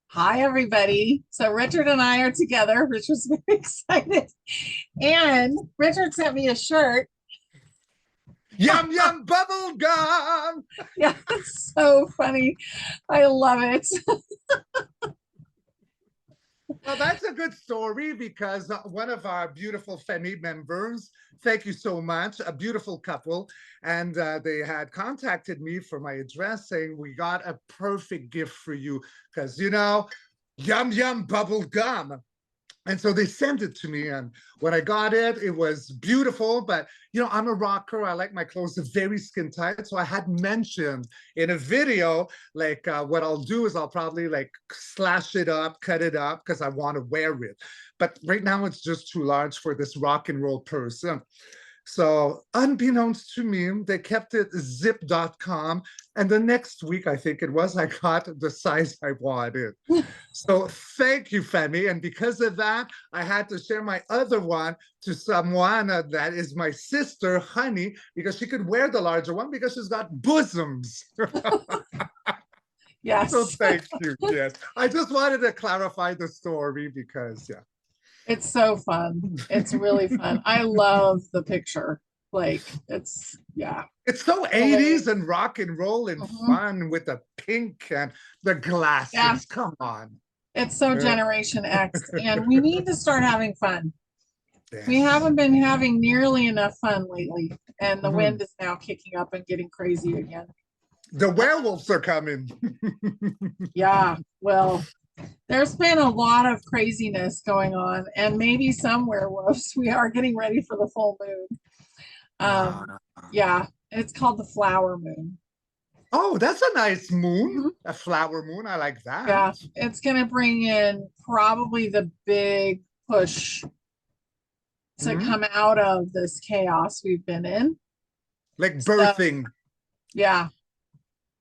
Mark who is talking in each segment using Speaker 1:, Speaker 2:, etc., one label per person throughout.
Speaker 1: Hi, everybody. So Richard and I are together. Richard's very excited. And Richard sent me a shirt.
Speaker 2: Yum yum bubble gum.
Speaker 1: Yeah, it's so funny. I love it.
Speaker 2: Well, that's a good story because one of our beautiful Femi members, thank you so much, a beautiful couple, and they had contacted me for my address saying, we got a perfect gift for you because, yum yum bubble gum. And so they sent it to me, and when I got it, it was beautiful. But I'm a rocker. I like my clothes very skin tight. So I had mentioned in a video, like what I'll do is I'll probably like slash it up, cut it up because I want to wear it. But right now it's just too large for this rock and roll person. So unbeknownst to me, they kept it zip.com. And the next week, I think it was, I got the size I wanted. So thank you, Femi. And because of that, I had to share my other one to someone that is my sister, Honey, because she could wear the larger one because she's got bosoms.
Speaker 1: Yes.
Speaker 2: So thank you. Yes. I just wanted to clarify the story because, yeah.
Speaker 1: It's so fun. It's really fun. I love the picture. Like yeah.
Speaker 2: It's so 80s and rock and roll and fun with the pink and the glasses. Yeah. Come on.
Speaker 1: It's so Generation X. And we need to start having fun.
Speaker 2: Yes.
Speaker 1: We haven't been having nearly enough fun lately. And the wind is now kicking up and getting crazy again.
Speaker 2: The werewolves are coming.
Speaker 1: Yeah, well, there's been a lot of craziness going on, and maybe some werewolves. We are getting ready for the full moon. Yeah, it's called the flower moon.
Speaker 2: Oh, that's a nice moon. A flower moon. I like that.
Speaker 1: Yeah, it's going to bring in probably the big push to come out of this chaos we've been in.
Speaker 2: Like birthing.
Speaker 1: So, yeah,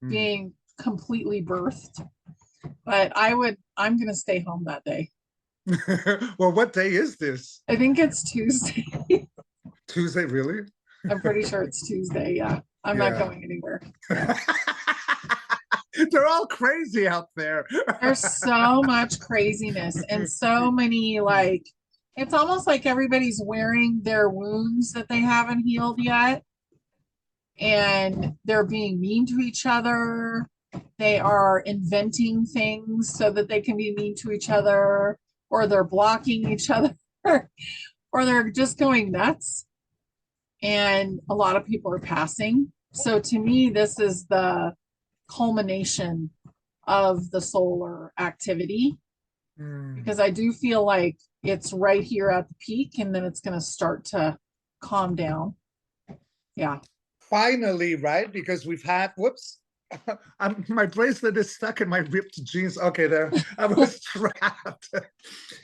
Speaker 1: being completely birthed. But I'm going to stay home that day.
Speaker 2: Well, what day is this?
Speaker 1: I think it's Tuesday.
Speaker 2: Tuesday, really?
Speaker 1: I'm pretty sure it's Tuesday. Yeah. I'm not going anywhere.
Speaker 2: They're all crazy out there.
Speaker 1: There's so much craziness and so many, like, it's almost like everybody's wearing their wounds that they haven't healed yet. And they're being mean to each other. They are inventing things so that they can be mean to each other, or they're blocking each other, or they're just going nuts. And a lot of people are passing. So to me, this is the culmination of the solar activity, because I do feel like it's right here at the peak, and then it's going to start to calm down. Yeah.
Speaker 2: Finally, right? Because we've had, whoops, my bracelet is stuck in my ripped jeans. Okay, there, I was trapped.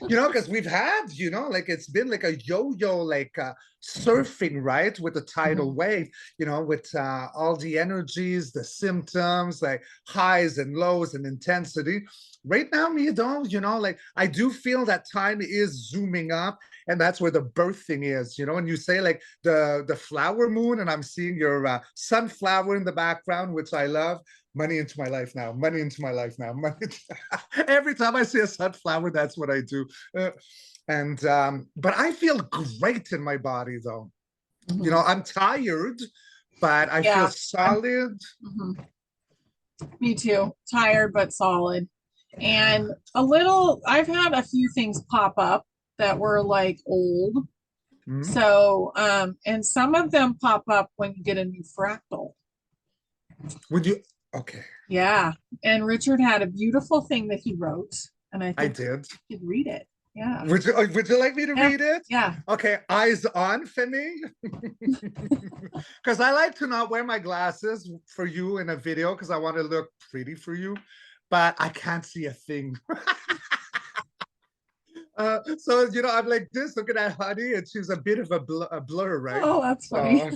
Speaker 2: Because we've had, like it's been like a yo-yo, like surfing, right? With the tidal wave, with all the energies, the symptoms, like highs and lows and intensity. Right now, like I do feel that time is zooming up, and that's where the birthing is, and you say like the flower moon, and I'm seeing your sunflower in the background, which I love. Money into my life now, money into my life now. Every time I see a sunflower, that's what I do. But I feel great in my body though. I'm tired, but I feel solid.
Speaker 1: Me too, tired but solid. And I've had a few things pop up that were like old. So, and some of them pop up when you get a new fractal.
Speaker 2: Would you? Okay.
Speaker 1: Yeah. And Richard had a beautiful thing that he wrote, and I
Speaker 2: did.
Speaker 1: You could read it. Yeah.
Speaker 2: Would you like me to read it?
Speaker 1: Yeah.
Speaker 2: Okay. Eyes on, Femi. Because I like to not wear my glasses for you in a video because I want to look pretty for you, but I can't see a thing. So I'm like this looking at Honey, and she's a bit of a blur, right?
Speaker 1: Oh, that's funny.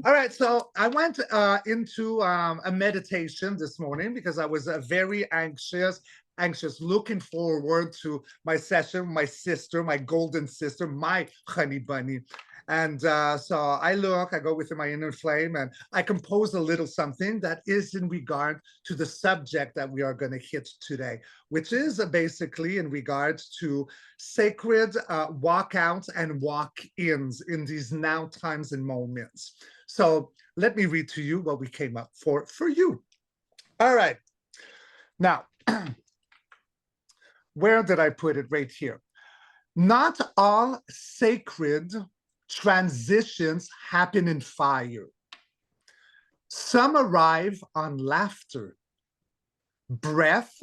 Speaker 2: All right, so I went into a meditation this morning because I was very anxious, looking forward to my session, my sister, my golden sister, my honey bunny. And so I go within my inner flame, and I compose a little something that is in regard to the subject that we are going to hit today, which is basically in regards to sacred walkouts and walk-ins in these now times and moments. So let me read to you what we came up for you. All right. Now, where did I put it? Right here. Not all sacred transitions happen in fire. Some arrive on laughter, breath,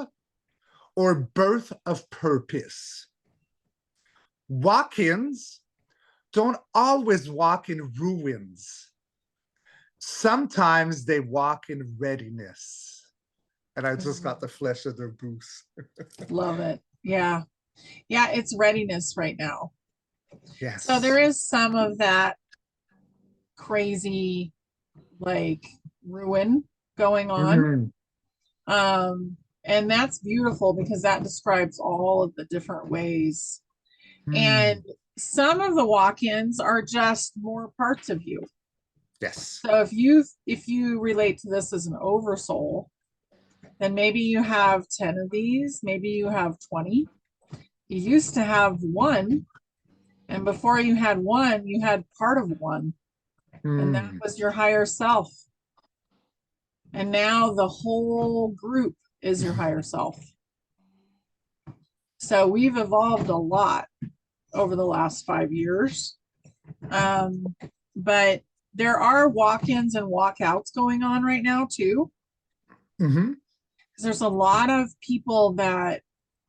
Speaker 2: or birth of purpose. Walk-ins don't always walk in ruins. Sometimes they walk in readiness. And I just got the flesh of their boots.
Speaker 1: Love it. Yeah. Yeah, it's readiness right now.
Speaker 2: Yes.
Speaker 1: So there is some of that crazy like ruin going on. And that's beautiful because that describes all of the different ways. And some of the walk-ins are just more parts of you.
Speaker 2: Yes.
Speaker 1: So if you relate to this as an oversoul, then maybe you have 10 of these, maybe you have 20. You used to have one, and before you had one, you had part of one, and that was your higher self. And now the whole group is your higher self. So we've evolved a lot over the last 5 years. But there are walk-ins and walkouts going on right now too. There's a lot of people that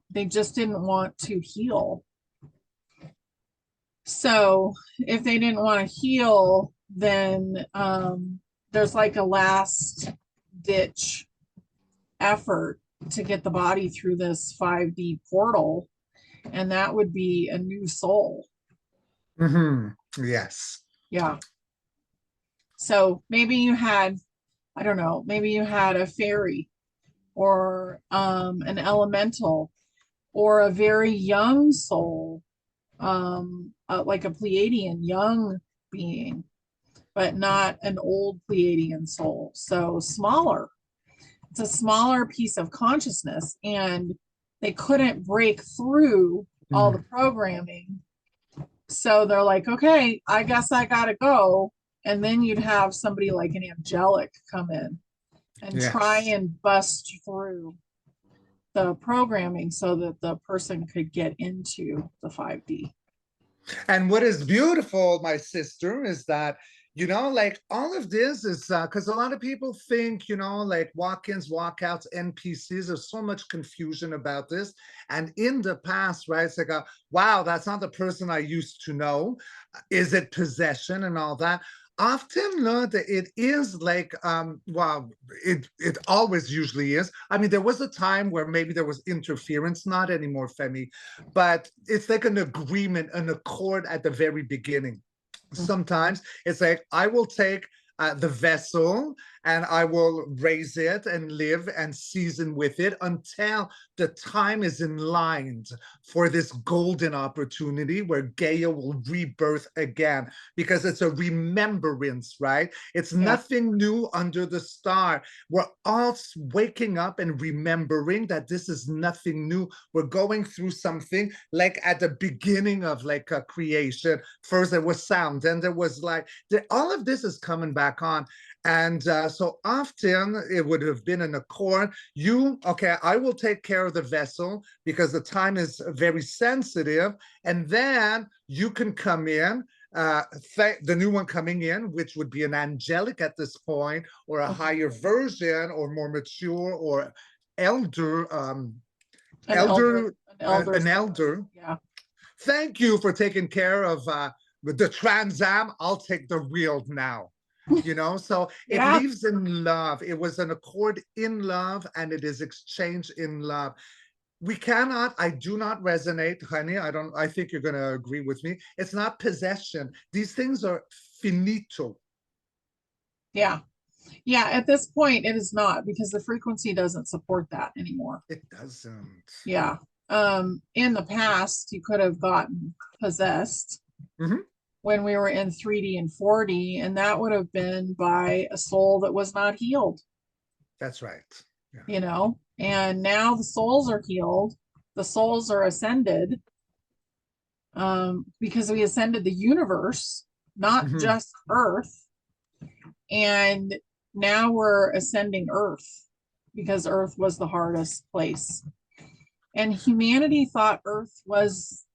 Speaker 1: they just didn't want to heal. So if they didn't want to heal, then there's like a last ditch effort to get the body through this 5D portal, and that would be a new soul.
Speaker 2: Yes.
Speaker 1: Yeah. So maybe you had, I don't know, maybe you had a fairy or an elemental or a very young soul, like a Pleiadian young being, but not an old Pleiadian soul. So smaller. It's a smaller piece of consciousness, and they couldn't break through all the programming. So they're like, okay, I guess I gotta go. And then you'd have somebody like an angelic come in and try and bust through the programming so that the person could get into the 5D.
Speaker 2: And what is beautiful, my sister, is that, you know, like all of this is because a lot of people think, you know, like walk-ins, walkouts, NPCs, there's so much confusion about this. And in the past, right, it's like, wow, that's not the person I used to know. Is it possession and all that? Often it is like well, it always usually is. I mean, there was a time where maybe there was interference, not anymore, Femi, but it's like an agreement, an accord at the very beginning. Sometimes it's like, I will take the vessel and I will raise it and live and season with it until the time is in line for this golden opportunity where Gaia will rebirth again, because it's a remembrance, right? It's nothing new under the star. We're all waking up and remembering that this is nothing new. We're going through something like at the beginning of like a creation. First there was sound, then there was like, all of this is coming back on. And so often it would have been an accord. Okay, I will take care of the vessel because the time is very sensitive. And then you can come in, the new one coming in, which would be an angelic at this point, or a higher version, or more mature, or elder, an elder.
Speaker 1: Yeah.
Speaker 2: Thank you for taking care of the Trans Am. I'll take the wheel now. You know, so it leaves in love. It was an accord in love, and it is exchange in love. I do not resonate, honey. I think you're going to agree with me. It's not possession. These things are finito.
Speaker 1: Yeah. Yeah. At this point, it is not, because the frequency doesn't support that anymore.
Speaker 2: It doesn't.
Speaker 1: Yeah. In the past, you could have gotten possessed. when we were in 3D and 4D, and that would have been by a soul that was not healed,
Speaker 2: That's right. Yeah.
Speaker 1: you know. And now the souls are healed, the souls are ascended, because we ascended the universe, not
Speaker 2: Mhm.
Speaker 1: just Earth. And now we're ascending Earth because Earth was the hardest place. And humanity thought Earth was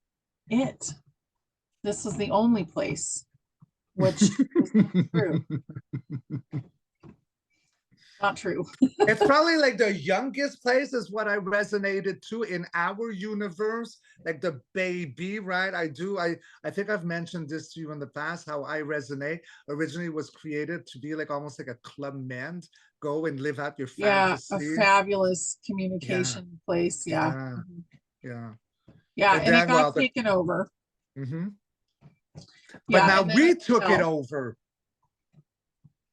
Speaker 1: it. This was the only place, which is not true. Not true.
Speaker 2: It's probably like the youngest place is what I resonated to in our universe, like the baby, right? I think I've mentioned this to you in the past, how I resonate originally was created to be like almost like a club med, go and live out your
Speaker 1: Yeah, a
Speaker 2: fantasy.
Speaker 1: fabulous
Speaker 2: Yeah,
Speaker 1: communication place. Yeah.
Speaker 2: yeah,
Speaker 1: Mhm.
Speaker 2: yeah.
Speaker 1: Yeah,
Speaker 2: And
Speaker 1: and it
Speaker 2: then,
Speaker 1: got
Speaker 2: well,
Speaker 1: taken over.
Speaker 2: mhm. But
Speaker 1: Yeah,
Speaker 2: now
Speaker 1: and then
Speaker 2: we
Speaker 1: it
Speaker 2: took it
Speaker 1: fell.
Speaker 2: over.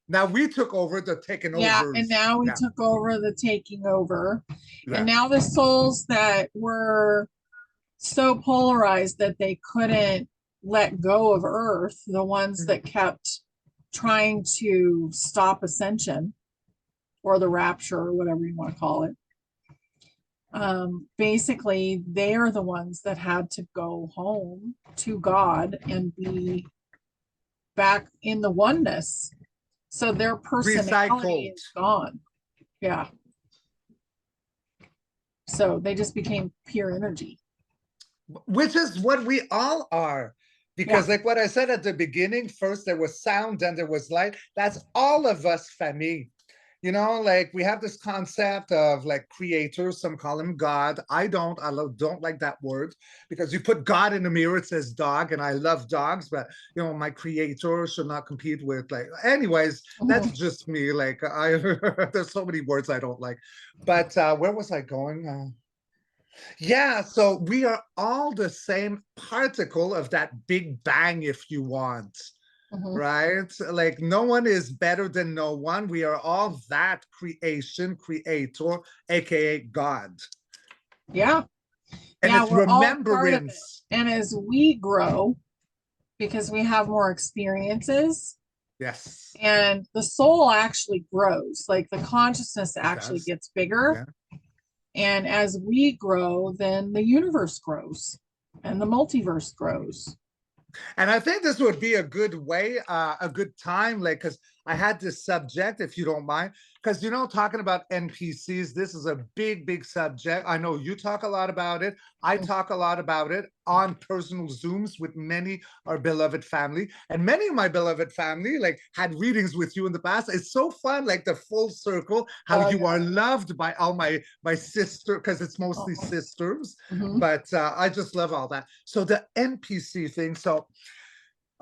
Speaker 2: Now we took over the taking
Speaker 1: Yeah, and
Speaker 2: overs.
Speaker 1: now we
Speaker 2: Yeah,
Speaker 1: took over the taking over. And
Speaker 2: yeah.
Speaker 1: now the souls that were so polarized that they couldn't let go of Earth, the ones
Speaker 2: Mhm.
Speaker 1: that kept trying to stop ascension or the rapture or whatever you want to call it, basically they are the ones that had to go home to God and be back in the oneness. So their personality
Speaker 2: Recycled.
Speaker 1: is gone. Yeah. So they just became pure energy.
Speaker 2: Which is what we all are.
Speaker 1: Yeah.
Speaker 2: Because, like what I said at the beginning, first there was sound, then there was light. That's all of us, famille. You know, like we have this concept of like creators, some call him God. I don't like that word because you put God in the mirror, it says dog, and I love dogs, but you know, my creator should not compete with like, anyways, that's
Speaker 1: Mhm.
Speaker 2: just me. Like, there's so many words I don't like. But where was I going? Yeah, so we are all the same particle of that Big Bang, if you want,
Speaker 1: Mhm.
Speaker 2: right? Like, no one is better than no one. We are all that creation, creator, aka God.
Speaker 1: Yeah.
Speaker 2: And
Speaker 1: Yeah,
Speaker 2: it's
Speaker 1: we're all part of it.
Speaker 2: remembrance.
Speaker 1: And as we grow, because we have more experiences,
Speaker 2: Yes,
Speaker 1: and the soul actually grows, like the consciousness
Speaker 2: it
Speaker 1: actually
Speaker 2: does.
Speaker 1: gets bigger.
Speaker 2: Yeah.
Speaker 1: And as we grow, then the universe grows and the multiverse grows.
Speaker 2: And I think this would be a good way, a good time, like, because I had this subject, if you don't mind, because, you know, talking about NPCs, this is a big, big subject. I know you talk a lot about it. I talk a lot about it on personal Zooms with many our beloved family. And many of my beloved family, like, had readings with you in the past. It's so fun, like the full circle, how
Speaker 1: Oh,
Speaker 2: you are
Speaker 1: yeah.
Speaker 2: loved by all my sister, because it's mostly
Speaker 1: Oh.
Speaker 2: sisters.
Speaker 1: Mhm.
Speaker 2: But I just love all that. So the NPC thing. So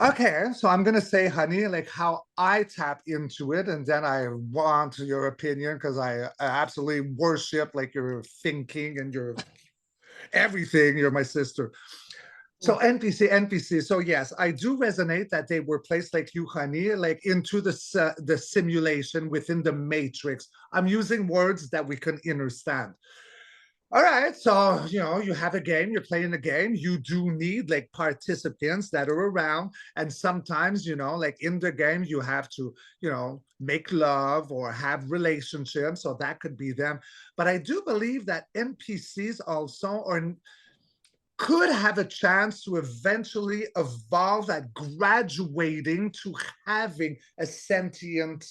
Speaker 2: okay, so I'm gonna say, honey, like how I tap into it, and then I want your opinion because I absolutely worship like your thinking and your everything. You're my sister. So NPC. So yes, I do resonate that they were placed like you, honey, like into the simulation within the matrix. I'm using words that we can understand. All right, so you know, you have a game, you're playing a game, you do need like participants that are around, and sometimes, you know, like in the game, you have to, you know, make love or have relationships, so that could be them. But I do believe that NPCs also or could have a chance to eventually evolve at graduating to having a sentient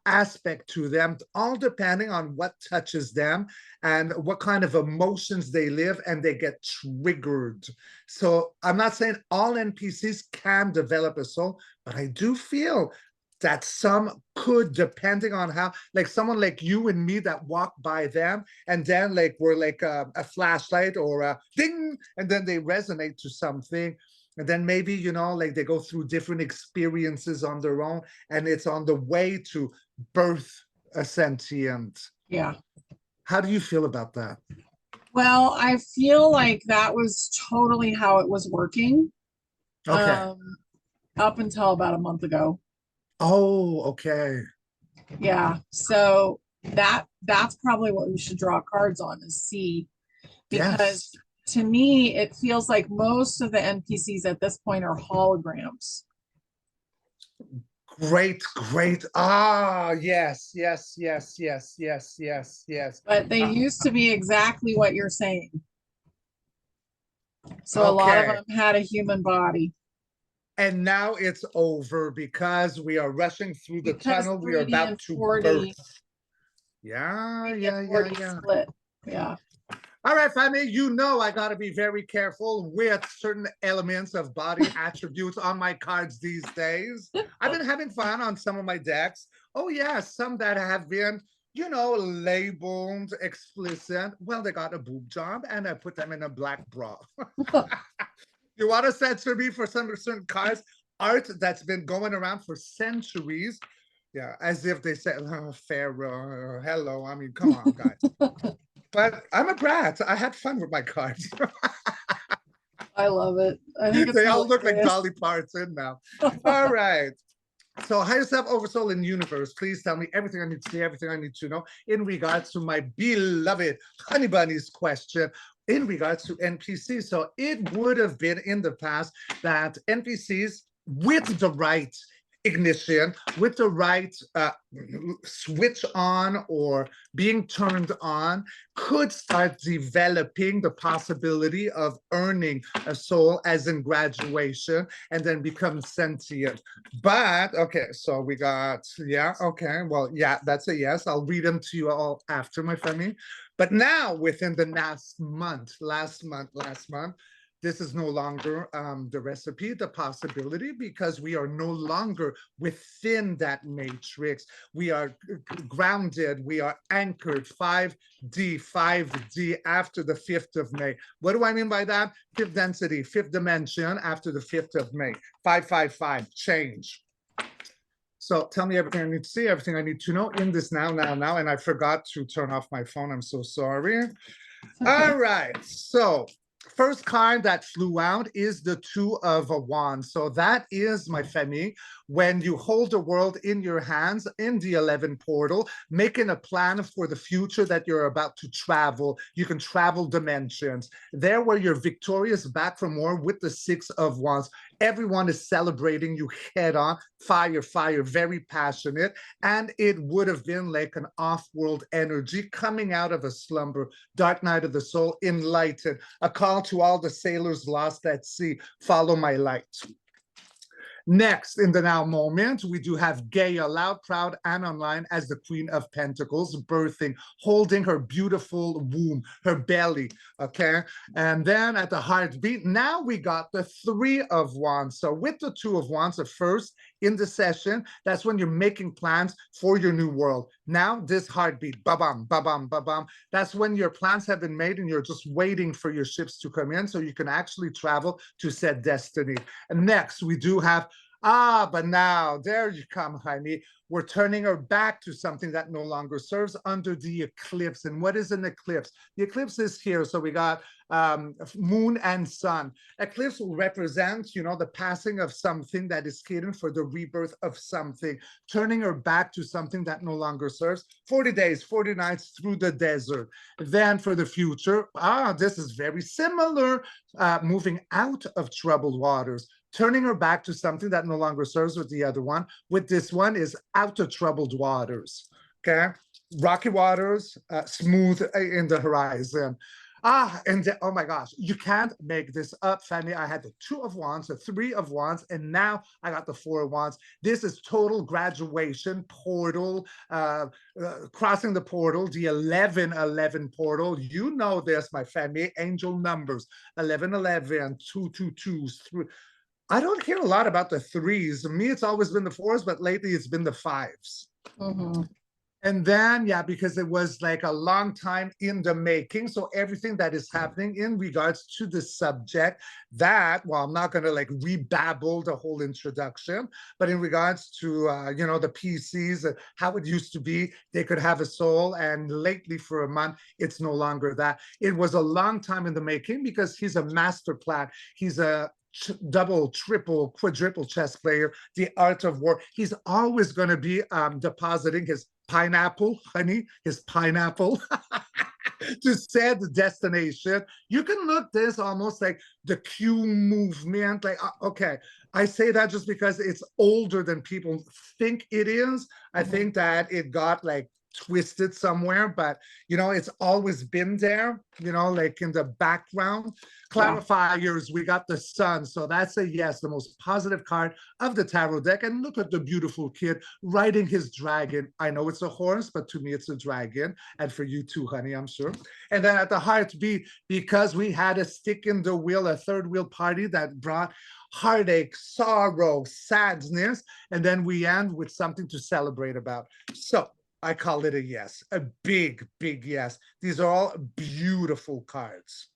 Speaker 2: aspect to them, all depending on what touches them and what kind of emotions they live and they get triggered. So I'm not saying all NPCs can develop a soul, but I do feel that some could, depending on how, like someone like you and me that walk by them and then like we're like a flashlight or a ding, and then they resonate to something, and then maybe, you know, like they go through different experiences on their own and it's on the way to birth a sentient.
Speaker 1: Yeah.
Speaker 2: How do you feel about that?
Speaker 1: Well, I feel like that was totally how it was working,
Speaker 2: Okay.
Speaker 1: um, up until about a month ago.
Speaker 2: Oh, okay.
Speaker 1: Yeah. So that's probably what we should draw cards on is see, because
Speaker 2: Yes.
Speaker 1: to me, it feels like most of the NPCs at this point are holograms.
Speaker 2: Great, great. Ah, yes, yes, yes, yes, yes, yes, yes.
Speaker 1: But they used to be exactly what you're saying. So a lot of
Speaker 2: Okay.
Speaker 1: them had a human body.
Speaker 2: And now it's over because we are rushing through the
Speaker 1: Because
Speaker 2: tunnel. We are
Speaker 1: 3D
Speaker 2: about
Speaker 1: and
Speaker 2: to
Speaker 1: 4D,
Speaker 2: birth. Yeah,
Speaker 1: 3D
Speaker 2: yeah,
Speaker 1: and
Speaker 2: yeah,
Speaker 1: 4D
Speaker 2: yeah.
Speaker 1: split. Yeah.
Speaker 2: All right, family, you know I got to be very careful with certain elements of body attributes on my cards these days. I've been having fun on some of my decks. Oh, yeah, some that have been, you know, labeled explicit. Well, they got a boob job and I put them in a black bra. You want to censor me for some certain cards? Art that's been going around for centuries. Yeah, as if they said, oh, Pharaoh, hello. I mean, come on, guys. But I'm a brat. I had fun with my cards.
Speaker 1: I love it. I think it's
Speaker 2: They all look like
Speaker 1: hilarious.
Speaker 2: Dolly Parton now. All right. So, higher self, oversoul, and universe. Please tell me everything I need to see, everything I need to know in regards to my beloved Honey Bunny's question in regards to NPCs. So, it would have been in the past that NPCs with the right ignition, with the right switch on or being turned on, could start developing the possibility of earning a soul as in graduation and then become sentient. But okay, so we got, yeah, okay, well, yeah, that's a yes. I'll read them to you all after, my family. But now within the last month, this is no longer the recipe, the possibility, because we are no longer within that matrix. We are grounded, we are anchored 5D after the 5th of May. What do I mean by that? Fifth density, fifth dimension after the 5th of May. 555, change. So tell me everything I need to see, everything I need to know in this now. And I forgot to turn off my phone. I'm so sorry.
Speaker 1: Okay.
Speaker 2: All right. So first card that flew out is the Two of Wands. So that is, my family, when you hold the world in your hands in the 11 portal, making a plan for the future that you're about to travel. You can travel dimensions. There where you're victorious, back from war with the Six of Wands. Everyone is celebrating you head on, fire, very passionate. And it would have been like an off-world energy coming out of a slumber, dark night of the soul, enlightened, a call to all the sailors lost at sea, follow my light. Next, in the now moment, we do have Gaia, loud, proud, and online as the Queen of Pentacles, birthing, holding her beautiful womb, her belly, okay? And then at the heartbeat, now we got the Three of Wands. So with the Two of Wands, the first in the session, that's when you're making plans for your new world. Now this heartbeat, ba-bam, ba-bam, ba-bam, that's when your plans have been made and you're just waiting for your ships to come in so you can actually travel to said destiny. And next, we do have but now, there you come, Jaime. We're turning our back to something that no longer serves under the eclipse. And what is an eclipse? The eclipse is here. So we got moon and sun. Eclipse will represent, you know, the passing of something that is hidden for the rebirth of something, turning our back to something that no longer serves. 40 days, 40 nights through the desert. Then for the future, this is very similar, moving out of troubled waters, turning her back to something that no longer serves with the other one. With this one is out of troubled waters, okay? Rocky waters, smooth in the horizon. Oh my gosh, you can't make this up, family. I had the Two of Wands, the Three of Wands, and now I got the Four of Wands. This is total graduation, portal, crossing the portal, the 11-11 portal. You know this, my family, angel numbers, 11-11, 2-2-2, 3. I don't hear a lot about the threes. To me, it's always been the fours, but lately it's been the fives.
Speaker 1: Mm-hmm.
Speaker 2: And then, yeah, because it was like a long time in the making. So everything that is happening in regards to the subject that, well, I'm not going to like rebabble the whole introduction, but in regards to, you know, the PCs, how it used to be, they could have a soul. And lately for a month, it's no longer that. It was a long time in the making because he's a master plan. He's a double, triple, quadruple chess player, the art of war. He's always going to be depositing his pineapple, honey, his pineapple to set the destination. You can look this almost like the Q movement. Like, okay, I say that just because it's older than people think it is. I think that it got like twisted somewhere, but it's always been there, like in the background. Clarifiers, we got the sun, so that's a yes, the most positive card of the tarot deck. And look at the beautiful kid riding his dragon. I know it's a horse, but to me it's a dragon, and for you too, honey, I'm sure. And then at the heartbeat, because we had a stick in the wheel, a third wheel party that brought heartache, sorrow, sadness, and then we end with something to celebrate about. So I call it a yes, a big, big yes. These are all beautiful cards.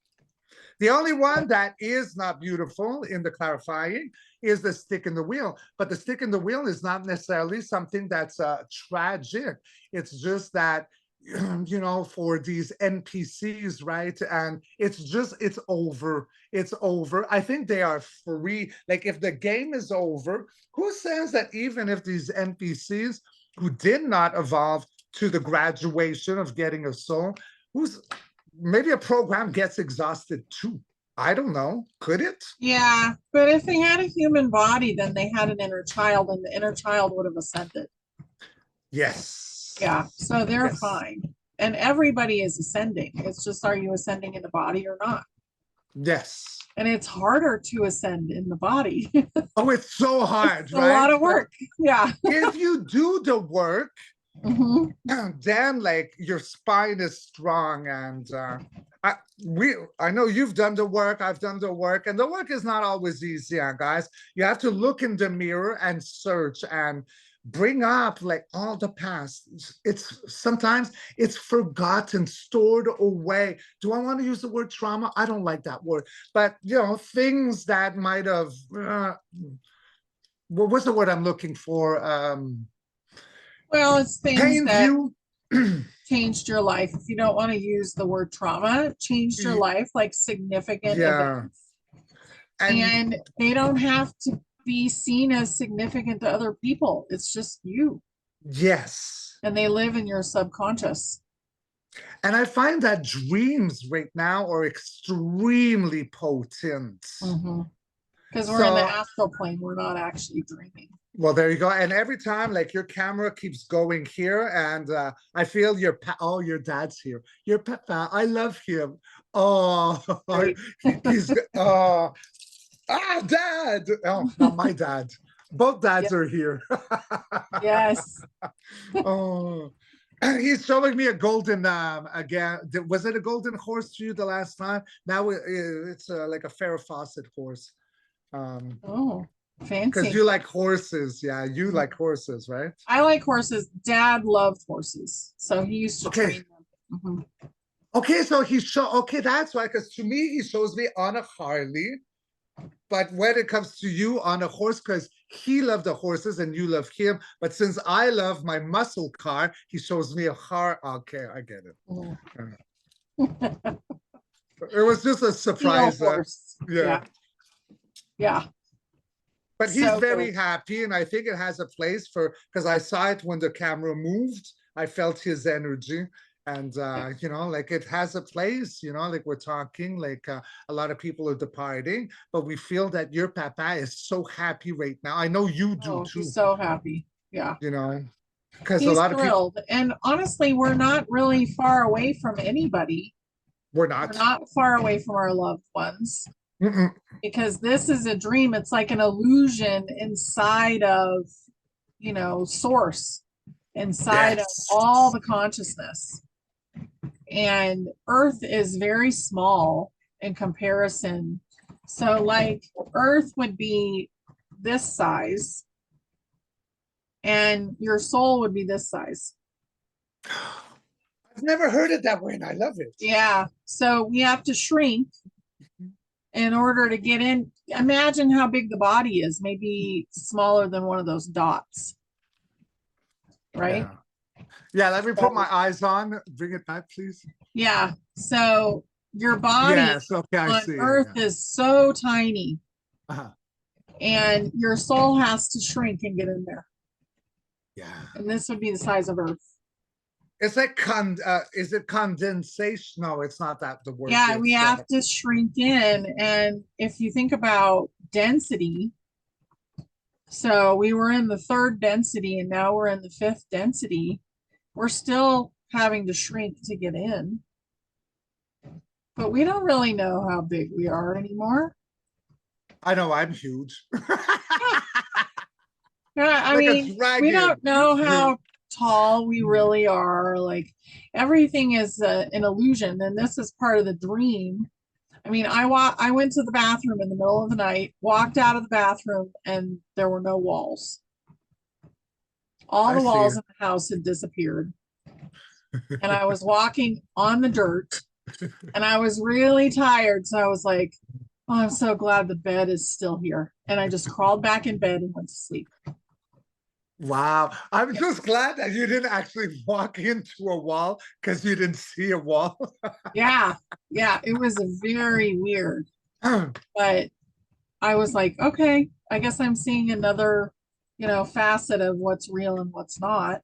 Speaker 2: The only one that is not beautiful in the clarifying is the stick in the wheel. But the stick in the wheel is not necessarily something that's tragic. It's just that, for these NPCs, right? And it's over. It's over. I think they are free. Like, if the game is over, who says that even if these NPCs who did not evolve to the graduation of getting a soul, maybe a program gets exhausted too. I don't know. Could it?
Speaker 1: Yeah, but if they had a human body, then they had an inner child, and the inner child would have ascended.
Speaker 2: Yes.
Speaker 1: Yeah, so they're fine. And everybody is ascending. It's just, are you ascending in the body or not?
Speaker 2: Yes.
Speaker 1: And it's harder to ascend in the body.
Speaker 2: Oh, it's so hard,
Speaker 1: it's
Speaker 2: right?
Speaker 1: A lot of work. Yeah.
Speaker 2: If you do the work, then like your spine is strong, and I know you've done the work, I've done the work, and the work is not always easy, guys. You have to look in the mirror and search and bring up like all the past. It's sometimes it's forgotten, stored away. Do I want to use the word trauma? I don't like that word, but things that might have what's the word I'm looking for?
Speaker 1: Well, it's things that
Speaker 2: you
Speaker 1: changed your life. If you don't want to use the word trauma, changed your life, like significant events. And they don't have to be seen as significant to other people. It's just you.
Speaker 2: Yes.
Speaker 1: And they live in your subconscious.
Speaker 2: And I find that dreams right now are extremely potent.
Speaker 1: Because we're in the astral plane. We're not actually dreaming.
Speaker 2: Well, there you go. And every time, like, your camera keeps going here, and I feel your dad's here. Your papa, I love him. Oh, he's dad. Oh, not my dad. Both dads are here.
Speaker 1: Yes.
Speaker 2: Oh, he's showing me a golden again. Was it a golden horse to you the last time? Now it's like a Farrah Fawcett horse.
Speaker 1: Oh, fancy.
Speaker 2: Because you like horses. Yeah, you like horses, right?
Speaker 1: I like horses. Dad loved horses, so he used to train them.
Speaker 2: Okay, so that's why, because to me, he shows me on a Harley. But when it comes to you on a horse, because he loved the horses and you love him. But since I love my muscle car, he shows me a car. Okay, I get it. It was just a surprise.
Speaker 1: Yeah.
Speaker 2: But he's very happy, and I think it has a place because I saw it when the camera moved. I felt his energy. And, like, it has a place, like we're talking, like a lot of people are departing, but we feel that your papa is so happy right now. I know you do too.
Speaker 1: He's so happy. Yeah.
Speaker 2: Because a lot of people.
Speaker 1: And honestly, we're not really far away from anybody.
Speaker 2: We're not
Speaker 1: far away from our loved ones. Because this is a dream. It's like an illusion inside of, source, inside of all the consciousness. And Earth is very small in comparison. So like Earth would be this size and your soul would be this size.
Speaker 2: I've never heard it that way, and I love it.
Speaker 1: Yeah. So we have to shrink in order to get in. Imagine how big the body is, maybe smaller than one of those dots. Right?
Speaker 2: Yeah, let me put my eyes on. Bring it back, please.
Speaker 1: Yeah. So your body on Earth is so tiny. And your soul has to shrink and get in there.
Speaker 2: Yeah.
Speaker 1: And this would be the size of Earth.
Speaker 2: It's like is it condensation? No, it's not that the word.
Speaker 1: Yeah, we
Speaker 2: It's
Speaker 1: have to shrink in. And if you think about density, so we were in the third density and now we're in the fifth density. We're still having to shrink to get in. But we don't really know how big we are anymore.
Speaker 2: I know I'm huge.
Speaker 1: Yeah, I
Speaker 2: Like a
Speaker 1: mean, we
Speaker 2: dragon.
Speaker 1: don't know how tall we really are. Like everything is an illusion, and this is part of the dream. I mean, I went to the bathroom in the middle of the night, walked out of the bathroom, and there were no walls. All
Speaker 2: I
Speaker 1: the
Speaker 2: see
Speaker 1: walls
Speaker 2: it.
Speaker 1: in the house had disappeared. And I was walking on the dirt, and I was really tired. So I was like, oh, I'm so glad the bed is still here. And I just crawled back in bed and went to sleep.
Speaker 2: Wow. I'm
Speaker 1: Yeah.
Speaker 2: just glad that you didn't actually walk into a wall because you didn't see a wall.
Speaker 1: Yeah. Yeah. It was very weird. But I was like, okay, I guess I'm seeing another, facet of what's real and what's not.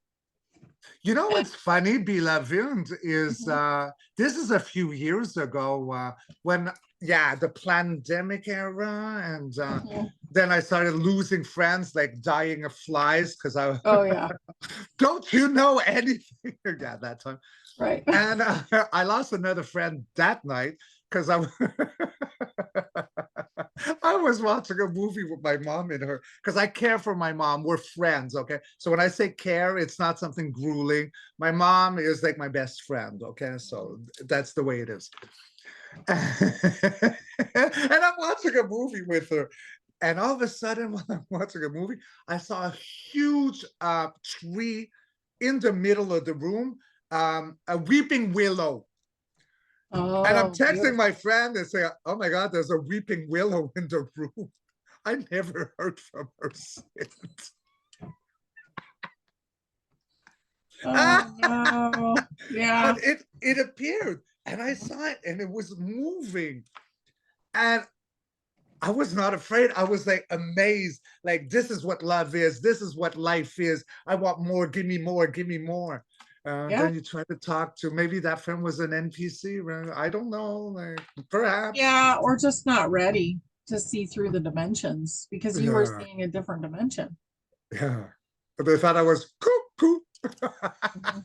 Speaker 2: You know
Speaker 1: And,
Speaker 2: what's funny, beloved, is
Speaker 1: mhm,
Speaker 2: this is a few years ago when, yeah, the pandemic era, and
Speaker 1: mhm.
Speaker 2: then I started losing friends, like dying of flies, because I
Speaker 1: Oh yeah,
Speaker 2: don't you know anything? Yeah, that time.
Speaker 1: right.
Speaker 2: And I lost another friend that night because I was watching a movie with my mom and her because I care for my mom. We're friends, okay? So when I say care, it's not something grueling. My mom is like my best friend, okay? So that's the way it is. And I'm watching a movie with her. And all of a sudden, when I'm watching a movie, I saw a huge tree in the middle of the room, a weeping willow. And I'm
Speaker 1: Oh,
Speaker 2: texting
Speaker 1: beautiful.
Speaker 2: my friend and saying, oh my God, there's a weeping willow in the room. I never heard from her since.
Speaker 1: Oh no. Yeah.
Speaker 2: But it appeared and I saw it and it was moving. And I was not afraid. I was like amazed. Like, this is what love is. This is what life is. I want more. Give me more. Give me more.
Speaker 1: Yeah.
Speaker 2: Then you try to talk to maybe that friend was an NPC. Right? I don't know. Like, perhaps.
Speaker 1: Yeah, or just not ready to see through the dimensions because you were
Speaker 2: Yeah.
Speaker 1: seeing a different dimension.
Speaker 2: Yeah. But they thought I was cuckoo.
Speaker 1: Mhm.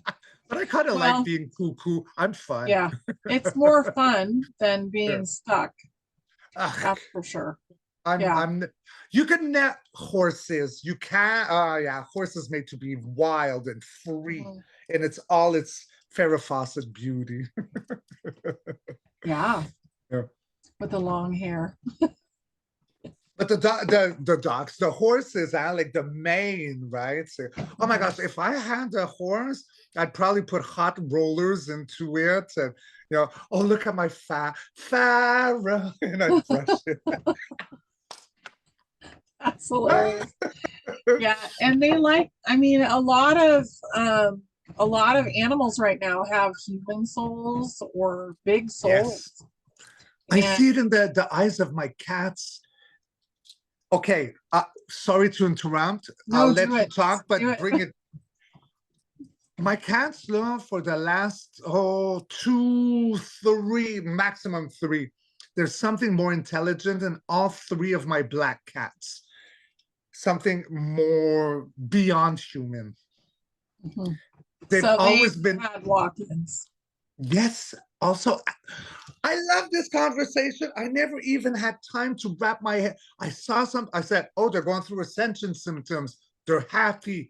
Speaker 2: But I kind of like
Speaker 1: Well,
Speaker 2: being cuckoo. I'm fun.
Speaker 1: yeah, it's more fun than
Speaker 2: Yeah.
Speaker 1: being stuck.
Speaker 2: Ugh,
Speaker 1: That's for sure.
Speaker 2: I'm
Speaker 1: Yeah.
Speaker 2: I'm you can net horses. You can yeah, horses made to be wild and free,
Speaker 1: Mhm.
Speaker 2: and it's all its Farrah Fawcett beauty.
Speaker 1: Yeah,
Speaker 2: Yeah.
Speaker 1: with the long hair.
Speaker 2: But the dogs, the horses are like the main, right? So, oh my
Speaker 1: Mhm.
Speaker 2: gosh, if I had a horse, I'd probably put hot rollers into it, and oh look at my Farrah, and I'd brush it.
Speaker 1: That's hilarious. Yeah, and they like, I mean, a lot of animals right now have human souls or big souls.
Speaker 2: Yes, I
Speaker 1: And
Speaker 2: see it in the eyes of my cats. Okay, sorry to interrupt. I'll
Speaker 1: no, do
Speaker 2: let you
Speaker 1: it.
Speaker 2: talk,
Speaker 1: Do
Speaker 2: but
Speaker 1: it.
Speaker 2: bring it. My cats learn for the last 2, 3, maximum 3. There's something more intelligent in all 3 of my black cats. Something more beyond human.
Speaker 1: Mhm.
Speaker 2: They've
Speaker 1: So they've
Speaker 2: always been,
Speaker 1: had walk-ins.
Speaker 2: yes. Also, I love this conversation. I never even had time to wrap my head. I saw some, I said, oh, they're going through ascension symptoms. They're happy.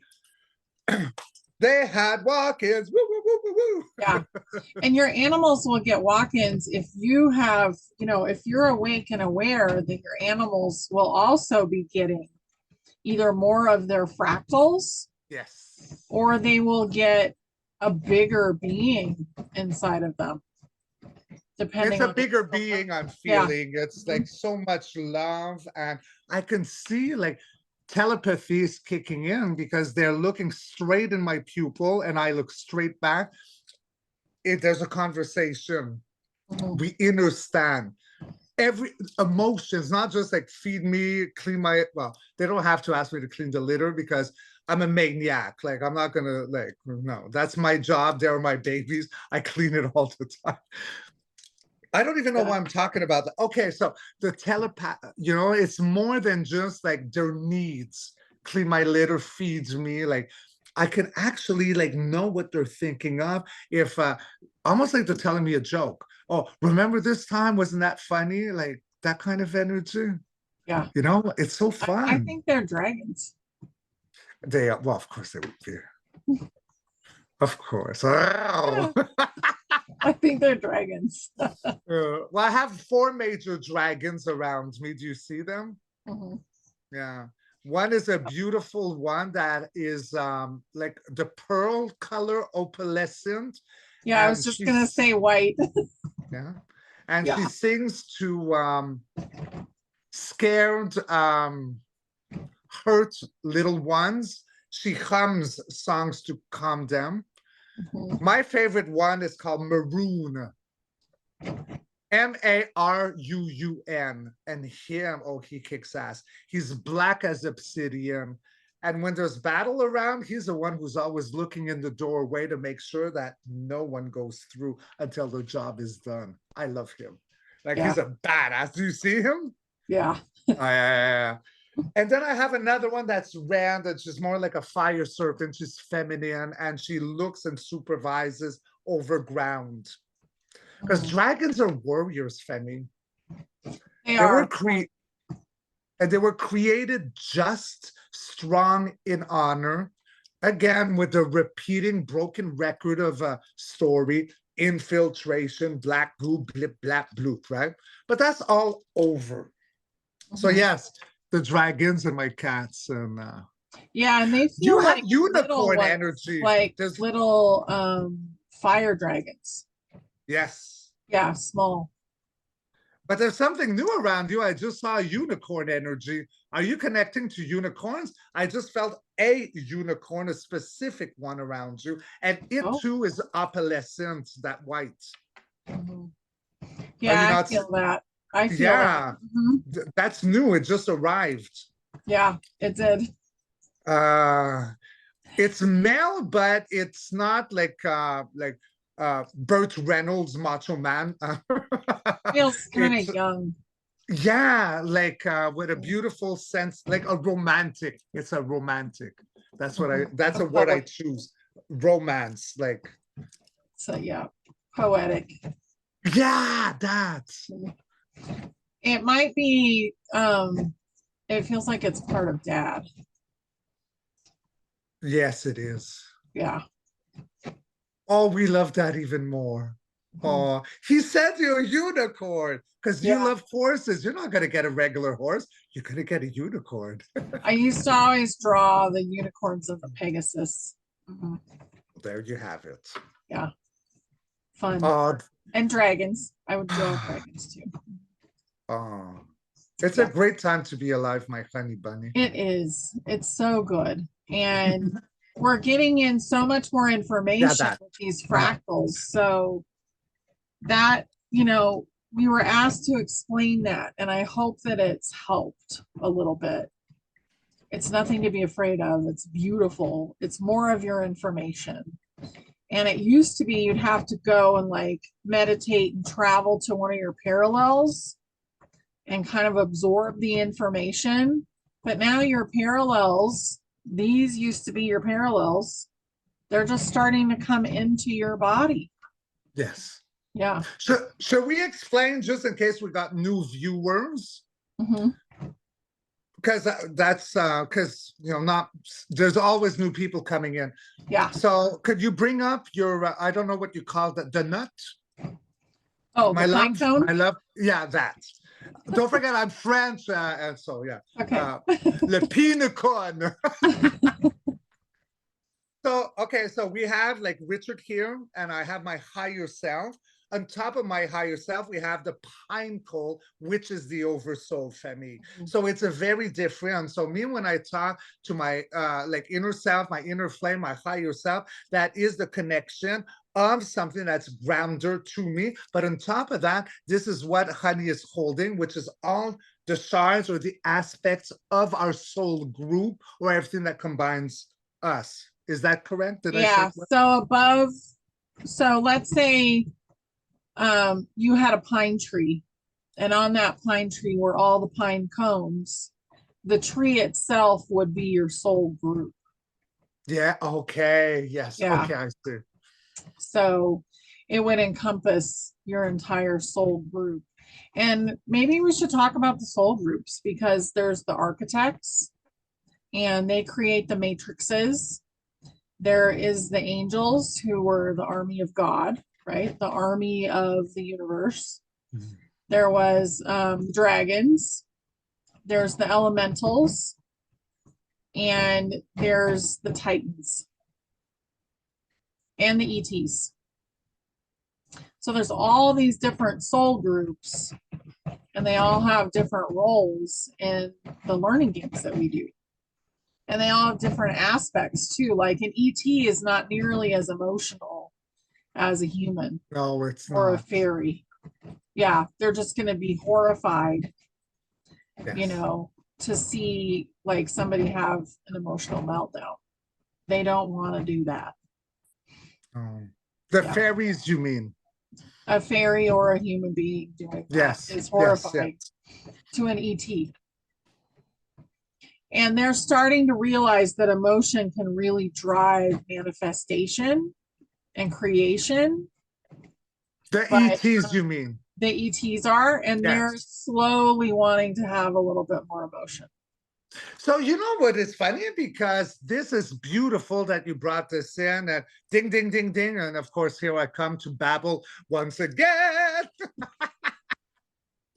Speaker 2: They had walk-ins. Woo, woo, woo, woo,
Speaker 1: Yeah.
Speaker 2: woo.
Speaker 1: And your animals will get walk-ins if you have, if you're awake and aware, then your animals will also be getting either more of their fractals
Speaker 2: Yes.
Speaker 1: or they will get a bigger being inside of them,
Speaker 2: It's
Speaker 1: depending
Speaker 2: a
Speaker 1: on the
Speaker 2: bigger
Speaker 1: different
Speaker 2: being
Speaker 1: ones.
Speaker 2: I'm
Speaker 1: Yeah.
Speaker 2: feeling. It's like
Speaker 1: Mhm.
Speaker 2: so much love. And I can see like telepathy is kicking in because they're looking straight in my pupil and I look straight back. There's a conversation.
Speaker 1: Mhm.
Speaker 2: We understand every emotions, not just like feed me, clean my, well, they don't have to ask me to clean the litter because I'm a maniac. Like, I'm not gonna, like, no, that's my job. They're my babies. I clean it all the time. I don't even know
Speaker 1: Yeah.
Speaker 2: why I'm talking about that. Okay, so the telepath, you know, it's more than just like their needs. Clean my litter, feeds me. Like, I can actually like know what they're thinking of. If almost like they're telling me a joke. Oh, remember this time? Wasn't that funny? Like that kind of energy.
Speaker 1: Yeah.
Speaker 2: You know, it's so
Speaker 1: I
Speaker 2: fun.
Speaker 1: think they're dragons.
Speaker 2: They are, well, of course they would be. Of course.
Speaker 1: Yeah, I think they're dragons.
Speaker 2: Well, I have 4 major dragons around me. Do you see them?
Speaker 1: Mhm.
Speaker 2: Yeah. One is a beautiful one that is like the pearl color opalescent.
Speaker 1: Yeah, I was
Speaker 2: And
Speaker 1: just gonna
Speaker 2: she's,
Speaker 1: say white.
Speaker 2: yeah. And she
Speaker 1: Yeah.
Speaker 2: sings to scared, hurt little ones. She hums songs to calm them.
Speaker 1: Mhm.
Speaker 2: My favorite one is called Maroon. Maruun. And him, oh, he kicks ass. He's black as obsidian. And when there's battle around, he's the one who's always looking in the doorway to make sure that no one goes through until the job is done. I love him. Like,
Speaker 1: Yeah.
Speaker 2: he's a badass. Do you see him?
Speaker 1: Yeah.
Speaker 2: Yeah. And then I have another one that's Rand, that's just more like a fire serpent. She's feminine and she looks and supervises over ground. Because
Speaker 1: Mhm.
Speaker 2: dragons are warriors, Femi.
Speaker 1: They
Speaker 2: They were
Speaker 1: are.
Speaker 2: they were created just, strong, in honor. Again, with the repeating broken record of a story, infiltration, black goo, blip, black bloop, right? But that's all over. So
Speaker 1: Mhm.
Speaker 2: yes, the dragons and my cats, and
Speaker 1: Yeah, and they
Speaker 2: you
Speaker 1: feel
Speaker 2: have
Speaker 1: like little
Speaker 2: unicorn
Speaker 1: ones,
Speaker 2: energy.
Speaker 1: like
Speaker 2: There's
Speaker 1: little fire dragons.
Speaker 2: yes.
Speaker 1: Yeah, small.
Speaker 2: But there's something new around you. I just saw unicorn energy. Are you connecting to unicorns? I just felt a unicorn, a specific one around you, and it
Speaker 1: Oh.
Speaker 2: too is opalescent, that white.
Speaker 1: Mhm.
Speaker 2: Are
Speaker 1: Yeah,
Speaker 2: you
Speaker 1: I
Speaker 2: not?
Speaker 1: feel that. I feel that.
Speaker 2: Yeah,
Speaker 1: Mhm.
Speaker 2: that's new. It just arrived.
Speaker 1: Yeah, it did.
Speaker 2: Uh, it's male, but it's not like Burt Reynolds, Macho Man.
Speaker 1: Feels kind
Speaker 2: It's
Speaker 1: of young.
Speaker 2: yeah, like with a beautiful sense, like a romantic. It's a romantic. That's a word I
Speaker 1: Poet.
Speaker 2: choose. Romance, like
Speaker 1: So yeah, poetic.
Speaker 2: yeah, that.
Speaker 1: It might be it feels like it's part of dad.
Speaker 2: Yes, it is.
Speaker 1: Yeah.
Speaker 2: Oh, we love that even more.
Speaker 1: Mhm.
Speaker 2: Oh, he said you're a unicorn because you
Speaker 1: Yeah.
Speaker 2: love horses. You're not gonna get a regular horse. You're gonna get a unicorn.
Speaker 1: I used to always draw the unicorns of the Pegasus. Mhm.
Speaker 2: There you have it.
Speaker 1: Yeah, fun.
Speaker 2: Oh,
Speaker 1: And dragons. I would draw dragons too.
Speaker 2: oh, it's a
Speaker 1: Yeah,
Speaker 2: great time to be alive, my honey bunny.
Speaker 1: it is. It's so good. And we're getting in so much more
Speaker 2: Yeah,
Speaker 1: information
Speaker 2: that.
Speaker 1: with these fractals. So that, we were asked to explain that. And I hope that it's helped a little bit. It's nothing to be afraid of. It's beautiful. It's more of your information. And it used to be you'd have to go and like meditate and travel to one of your parallels and kind of absorb the information. But now your parallels, these used to be your parallels, they're just starting to come into your body.
Speaker 2: Yes.
Speaker 1: Yeah.
Speaker 2: Should we explain just in case we got new viewers?
Speaker 1: Mm-hmm.
Speaker 2: Because that's because not there's always new people coming in.
Speaker 1: Yeah.
Speaker 2: So could you bring up your I don't know what you call the nut?
Speaker 1: Oh,
Speaker 2: My
Speaker 1: the pine
Speaker 2: love,
Speaker 1: cone?
Speaker 2: my love. Yeah, that. Don't forget I'm French, and so yeah.
Speaker 1: Okay.
Speaker 2: Le pinocon. So, okay, so we have like Richard here, and I have my higher self. On top of my higher self, we have the pine cone, which is the oversoul Femi. So it's a very different. So me, when I talk to my like inner self, my inner flame, my higher self, that is the connection of something that's grounded to me. But on top of that, this is what Honey is holding, which is all the shards or the aspects of our soul group or everything that combines us. Is that correct? Did I say
Speaker 1: Yeah. So above, so let's say you had a pine tree, and on that pine tree were all the pine cones. The tree itself would be your soul group.
Speaker 2: Yeah, okay. Yes.
Speaker 1: Yeah.
Speaker 2: Okay, I see.
Speaker 1: So it would encompass your entire soul group. And maybe we should talk about the soul groups because there's the archetypes and they create the matrices. There is the angels who were the army of God, right? The army of the universe.
Speaker 2: Mhm.
Speaker 1: There was dragons. There's the elementals. And there's the titans and the ETs. So there's all these different soul groups, and they all have different roles in the learning games that we do. And they all have different aspects too. Like an ET is not nearly as emotional as a human
Speaker 2: No, it's
Speaker 1: or a
Speaker 2: not.
Speaker 1: fairy. Yeah, they're just going to be horrified, you
Speaker 2: Yes.
Speaker 1: know, to see like somebody have an emotional meltdown. They don't want to do that.
Speaker 2: The
Speaker 1: Yeah.
Speaker 2: fairies, you mean?
Speaker 1: A fairy or a human being doing that
Speaker 2: Yes.
Speaker 1: is
Speaker 2: Yes.
Speaker 1: horrifying to an ET. And they're starting to realize that emotion can really drive manifestation and creation.
Speaker 2: The
Speaker 1: But
Speaker 2: ETs, you mean?
Speaker 1: the ETs are, and they're
Speaker 2: Yes.
Speaker 1: slowly wanting to have a little bit more emotion.
Speaker 2: So you know what is funny? Because this is beautiful that you brought this in and ding, ding, ding, ding. And of course, here I come to babble once again.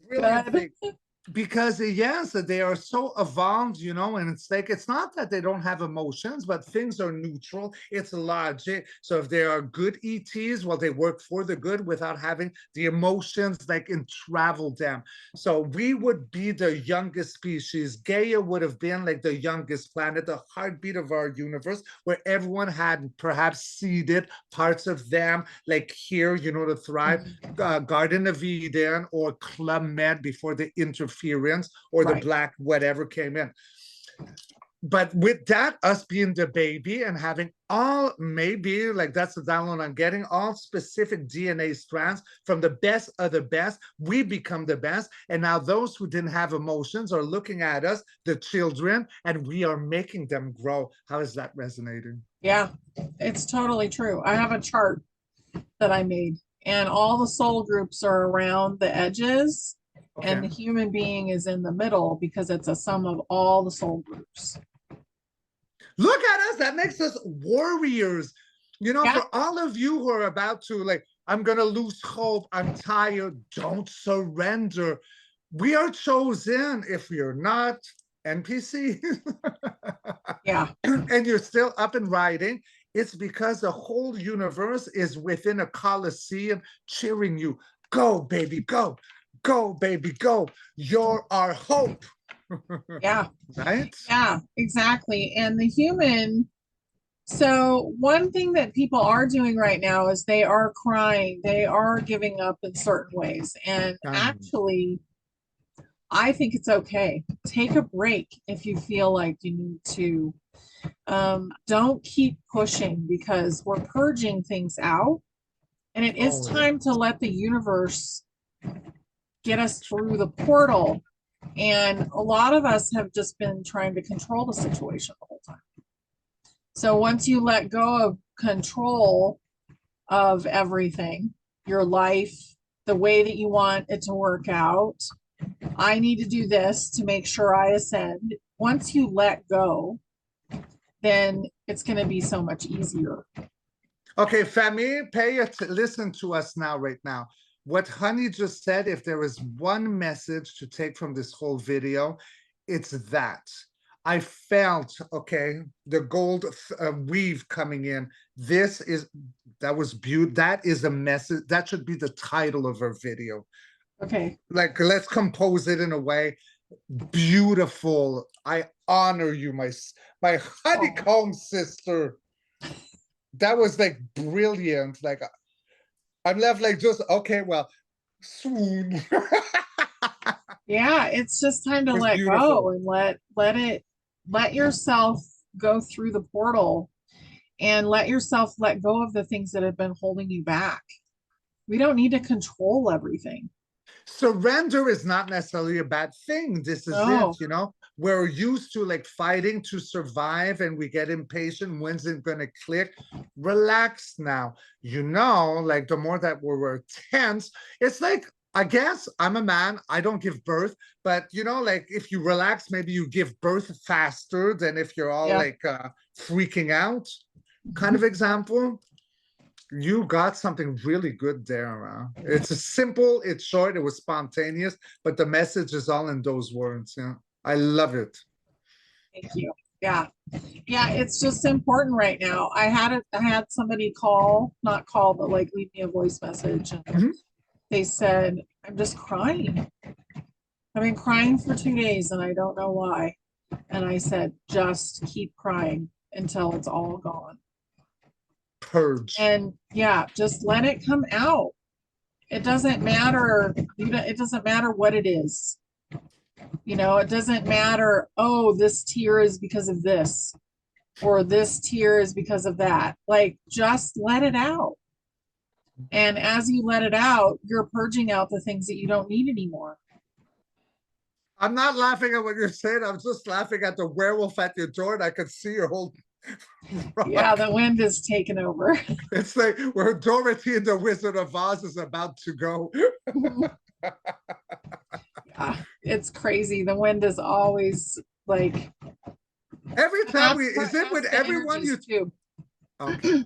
Speaker 2: Brilliant
Speaker 1: Good.
Speaker 2: thing. Because yes, they are so evolved, you know, and it's like it's not that they don't have emotions, but things are neutral. It's logic. So if they are good ETs, well, they work for the good without having the emotions like entravel them. So we would be the youngest species. Gaia would have been like the youngest planet, the heartbeat of our universe, where everyone had perhaps seeded parts of them, like here, you know, to thrive. Garden of Eden or Club Med before the interference or the
Speaker 1: Right.
Speaker 2: black whatever came in. But with that, us being the baby and having all, maybe like that's the download I'm getting, all specific DNA strands from the best of the best, we become the best. And now those who didn't have emotions are looking at us, the children, and we are making them grow. How is that resonating?
Speaker 1: Yeah, it's totally true. I have a chart that I made, and all the soul groups are around the edges, and the
Speaker 2: Okay.
Speaker 1: human being is in the middle because it's a sum of all the soul groups.
Speaker 2: Look at us. That makes us warriors. You know,
Speaker 1: Yeah.
Speaker 2: for all of you who are about to, like, I'm going to lose hope, I'm tired, don't surrender. We are chosen. If you're not NPC
Speaker 1: Yeah.
Speaker 2: and you're still up and riding, it's because the whole universe is within a coliseum cheering you. Go, baby, go. Go, baby, go. You're our hope.
Speaker 1: Yeah.
Speaker 2: Right?
Speaker 1: Yeah, exactly. And the human, so one thing that people are doing right now is they are crying, they are giving up in certain ways. And actually, I think it's okay. Take a break if you feel like you need to. Don't keep pushing because we're purging things out. And it is time to let the universe get us through the portal. And a lot of us have just been trying to control the situation the whole time. So once you let go of control of everything, your life, the way that you want it to work out, I need to do this to make sure I ascend. Once you let go, then it's going to be so much easier.
Speaker 2: Okay, Femi, listen to us now, right now. What Honey just said, if there is one message to take from this whole video, it's that. I felt, okay, the gold weave coming in. That was beautiful. That is a message. That should be the title of our video.
Speaker 1: Okay.
Speaker 2: Like, let's compose it in a way. Beautiful. I honor you, my honeycomb sister. That was like brilliant. Like, I'm left like just okay, well, swoon.
Speaker 1: Yeah, it's just time to let
Speaker 2: Beautiful.
Speaker 1: go and let yourself go through the portal and let yourself let go of the things that have been holding you back. We don't need to control everything.
Speaker 2: Surrender is not necessarily a bad thing. This is it,
Speaker 1: No.
Speaker 2: you know. We're used to like fighting to survive and we get impatient. When's it going to click? Relax now. You know, like the more that we're tense, it's like, I guess I'm a man, I don't give birth, but you know, like if you relax, maybe you give birth faster than if you're all
Speaker 1: Yeah.
Speaker 2: like freaking out, kind of example. You got something really good there. It's a simple, it's short, it was spontaneous, but the message is all in those words. Yeah, I love it.
Speaker 1: Thank you. Yeah. Yeah, it's just important right now. I had somebody call, not call, but like leave me a voice message, and
Speaker 2: Mhm.
Speaker 1: they said, I'm just crying. I've been crying for 2 days and I don't know why. And I said, just keep crying until it's all gone.
Speaker 2: Purge.
Speaker 1: And yeah, just let it come out. It doesn't matter. It doesn't matter what it is. You know, it doesn't matter, oh, this tear is because of this, or this tear is because of that. Like, just let it out. And as you let it out, you're purging out the things that you don't need anymore.
Speaker 2: I'm not laughing at what you're saying. I'm just laughing at the werewolf at your door, and I could see your whole
Speaker 1: Yeah,
Speaker 2: rock.
Speaker 1: the wind is taken over.
Speaker 2: It's like where Dorothy and the Wizard of Oz is about to go.
Speaker 1: Yeah, it's crazy. The wind is always like,
Speaker 2: Every time we, is it
Speaker 1: that's
Speaker 2: with
Speaker 1: the
Speaker 2: everyone you,
Speaker 1: energies too.
Speaker 2: okay.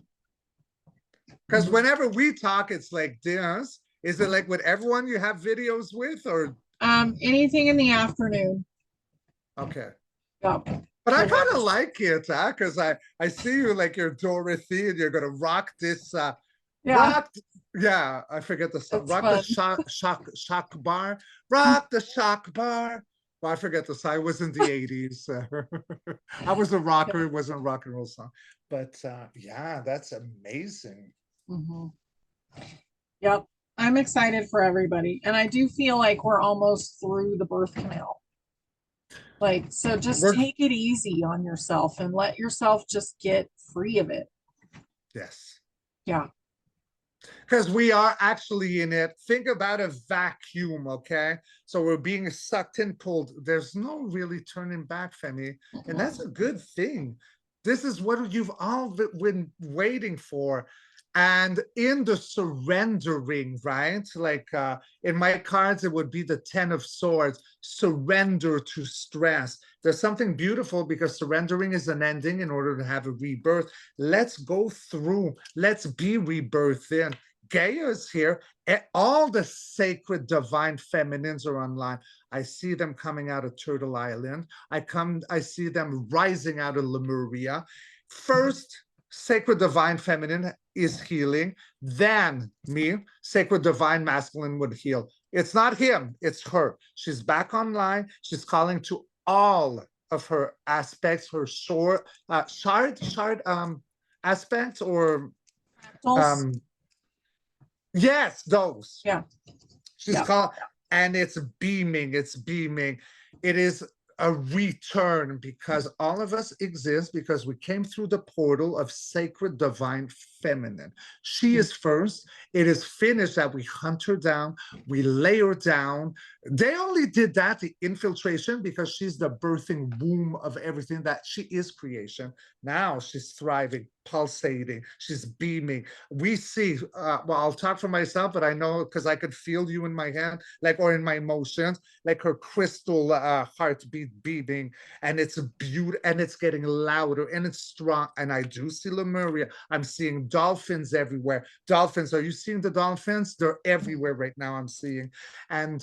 Speaker 2: Because
Speaker 1: Mhm.
Speaker 2: whenever we talk, it's like this. Is it like with everyone you have videos with, or
Speaker 1: Anything in the afternoon.
Speaker 2: okay?
Speaker 1: Yep.
Speaker 2: But I
Speaker 1: The
Speaker 2: kind of
Speaker 1: wind.
Speaker 2: like it, huh? Because I see you like you're Dorothy and you're gonna rock this
Speaker 1: Yeah,
Speaker 2: rock. Yeah, I forget the song.
Speaker 1: it's
Speaker 2: Rock the
Speaker 1: fun.
Speaker 2: shock bar. Rock the shock bar. Well, I forget the song. It was in the 80s. I was a rocker, it wasn't a rock and roll song. But yeah, that's amazing.
Speaker 1: Mhm. Yep. I'm excited for everybody. And I do feel like we're almost through the birth canal. Like, so just
Speaker 2: We're
Speaker 1: take it easy on yourself and let yourself just get free of it.
Speaker 2: yes.
Speaker 1: Yeah.
Speaker 2: Because we are actually in it. Think about a vacuum, okay? So we're being sucked in, pulled. There's no really turning back, Femi. And that's a good thing. This is what you've all been waiting for. And in the surrendering, right? Like in my cards, it would be the 10 of Swords, surrender to stress. There's something beautiful because surrendering is an ending in order to have a rebirth. Let's go through, let's be rebirthed in. Gaia is here. All the sacred divine feminines are online. I see them coming out of Turtle Island. I see them rising out of Lemuria. First, sacred divine feminine is healing. Then me, sacred divine masculine would heal. It's not him, it's her. She's back online. She's calling to all of her aspects, her shard aspects or
Speaker 1: Fractals.
Speaker 2: um yes, those.
Speaker 1: Yeah.
Speaker 2: She's
Speaker 1: Yeah.
Speaker 2: called, and it's beaming. It's beaming. It is a return because all of us exist because we came through the portal of sacred divine feminine. She is first. It is finished that we hunt her down, we lay her down. They only did that, the infiltration, because she's the birthing womb of everything that she is creation. Now she's thriving, pulsating, she's beaming. We see, well, I'll talk for myself, but I know because I could feel you in my hand, like, or in my emotions, like her crystal heartbeat beating, and it's beautiful, and it's getting louder, and it's strong. And I do see Lemuria. I'm seeing dolphins everywhere. Dolphins, are you seeing the dolphins? They're everywhere right now, I'm seeing. And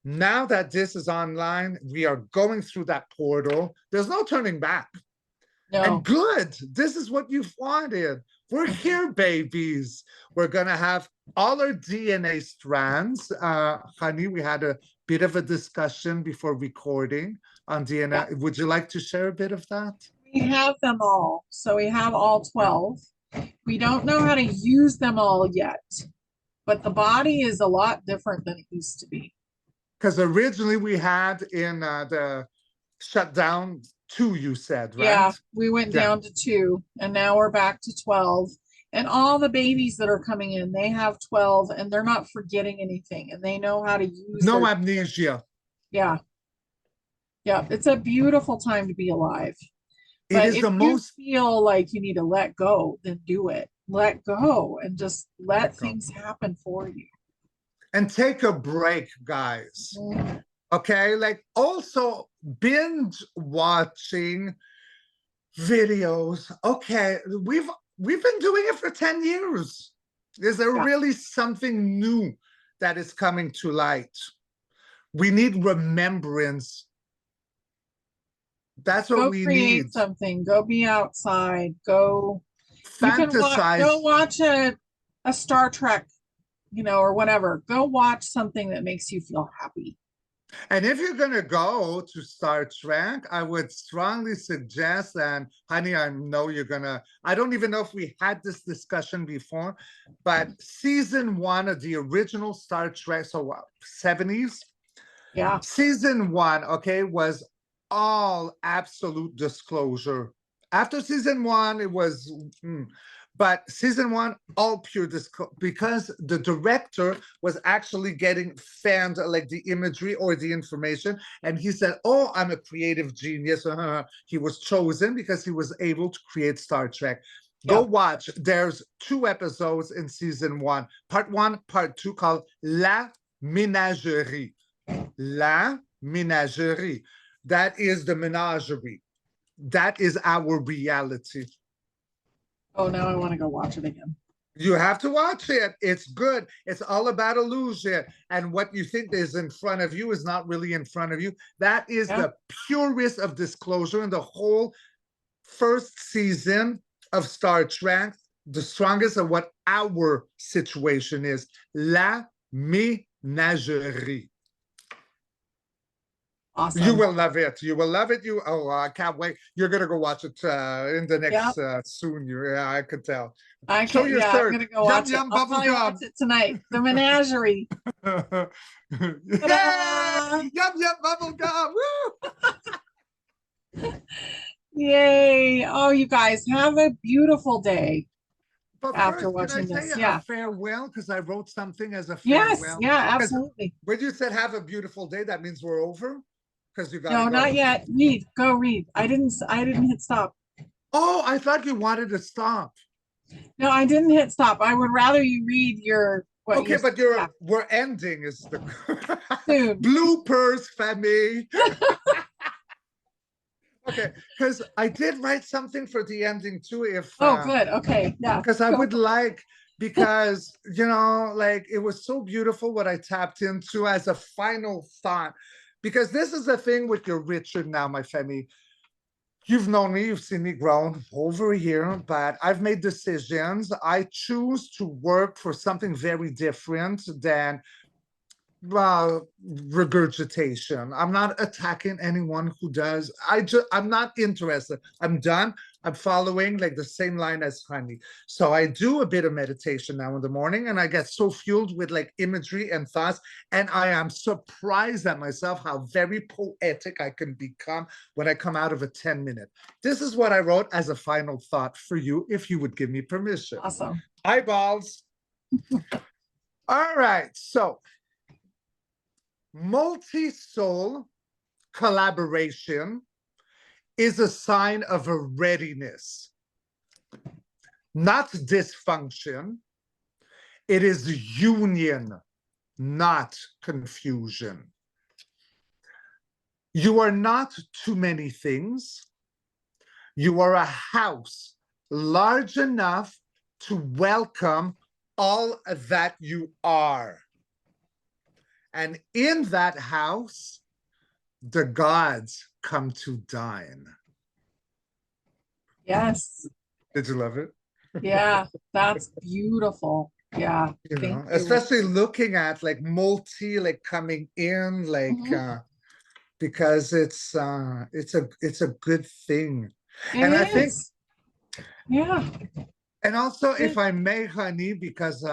Speaker 2: now that this is online, we are going through that portal. There's no turning back. And
Speaker 1: No.
Speaker 2: good, this is what you've wanted. We're here, babies. We're gonna have all our DNA strands. Honey, we had a bit of a discussion before recording on DNA.
Speaker 1: Yeah.
Speaker 2: Would you like to share a bit of that?
Speaker 1: We have them all. So we have all
Speaker 2: Yeah.
Speaker 1: 12. We don't know how to use them all yet, but the body is a lot different than it used to be.
Speaker 2: Because originally we had in the shutdown 2, you said,
Speaker 1: Yeah,
Speaker 2: right?
Speaker 1: we went
Speaker 2: Yeah.
Speaker 1: down to 2 and now we're back to 12. And all the babies that are coming in, they have 12 and they're not forgetting anything and they know how to use
Speaker 2: No
Speaker 1: their,
Speaker 2: amnesia.
Speaker 1: yeah. Yeah, it's a beautiful time to be alive.
Speaker 2: It
Speaker 1: But
Speaker 2: is
Speaker 1: if
Speaker 2: the
Speaker 1: you
Speaker 2: most.
Speaker 1: feel like you need to let go, then do it. Let go and just let
Speaker 2: Go.
Speaker 1: things happen for you.
Speaker 2: And take a break, guys.
Speaker 1: Mhm.
Speaker 2: Okay, like also binge watching videos. Okay, we've been doing it for 10 years. Is there
Speaker 1: Yeah.
Speaker 2: really something new that is coming to light? We need remembrance. That's what
Speaker 1: Go
Speaker 2: we need.
Speaker 1: create something. Go be outside. Go. You can
Speaker 2: Fantasize.
Speaker 1: go watch a Star Trek, or whatever. Go watch something that makes you feel happy.
Speaker 2: And if you're going to go to Star Trek, I would strongly suggest, and honey, I know you're going to, I don't even know if we had this discussion before, but season 1 of the original Star Trek, so 70s,
Speaker 1: Yeah.
Speaker 2: season 1, okay, was all absolute disclosure. After season 1, it was, but season 1, all pure disclosure, because the director was actually getting fanned, like the imagery or the information, and he said, "Oh, I'm a creative genius." He was chosen because he was able to create Star Trek. Go watch. There's 2 episodes in season 1, part 1, part 2, called La Ménagerie. La Ménagerie. That is the menagerie. That is our reality.
Speaker 1: Oh, now I want to go watch it again.
Speaker 2: You have to watch it. It's good. It's all about illusion. And what you think is in front of you is not really in front of you. That is the purest of disclosure in the whole first season of Star Trek. The strongest of what our situation is. La Ménagerie.
Speaker 1: Awesome.
Speaker 2: You will love it. You will love it. I can't wait. You're gonna go watch it in the next soon. Yeah, I could tell. Show your
Speaker 1: I'm
Speaker 2: third.
Speaker 1: gonna go
Speaker 2: Yum
Speaker 1: watch it.
Speaker 2: yum
Speaker 1: I'll
Speaker 2: bubble
Speaker 1: probably
Speaker 2: gum.
Speaker 1: watch it tonight. The Menagerie.
Speaker 2: Yeah! Yum yum bubble gum. Woo!
Speaker 1: Yay. Oh, you guys have a beautiful day
Speaker 2: But
Speaker 1: after
Speaker 2: first, can I
Speaker 1: watching
Speaker 2: say
Speaker 1: this.
Speaker 2: a
Speaker 1: Yeah.
Speaker 2: farewell? Because I wrote something as a
Speaker 1: Yes.
Speaker 2: farewell.
Speaker 1: Yeah,
Speaker 2: Because
Speaker 1: absolutely.
Speaker 2: when you said have a beautiful day, that means we're over. Because you gotta
Speaker 1: No,
Speaker 2: go.
Speaker 1: not yet. Read. Go read. I didn't hit stop.
Speaker 2: Oh, I thought you wanted to stop.
Speaker 1: No, I didn't hit stop. I would rather you read your what
Speaker 2: Okay,
Speaker 1: you
Speaker 2: but we're ending is the
Speaker 1: soon.
Speaker 2: bloopers, family. Okay, because I did write something for the ending too. If
Speaker 1: Good. Okay. Yeah.
Speaker 2: because I would like, because like it was so beautiful what I tapped into as a final thought. Because this is the thing with your Richard now, my family. You've known me, you've seen me grown over a year, but I've made decisions. I choose to work for something very different than regurgitation. I'm not attacking anyone who does. I'm not interested. I'm done. I'm following like the same line as honey. So I do a bit of meditation now in the morning, and I get so fueled with like imagery and thoughts, and I am surprised at myself how very poetic I can become when I come out of a 10-minute. This is what I wrote as a final thought for you, if you would give me permission.
Speaker 1: Awesome.
Speaker 2: Eyeballs. All right, so multi-soul collaboration is a sign of a readiness, not dysfunction. It is union, not confusion. You are not too many things. You are a house large enough to welcome all that you are. And in that house, the gods come to dine.
Speaker 1: Yes.
Speaker 2: Did you love it?
Speaker 1: Yeah, that's beautiful. Yeah. Thank you.
Speaker 2: Especially looking at like multi like coming in like because it's a good thing. And I think and also if I may, honey, because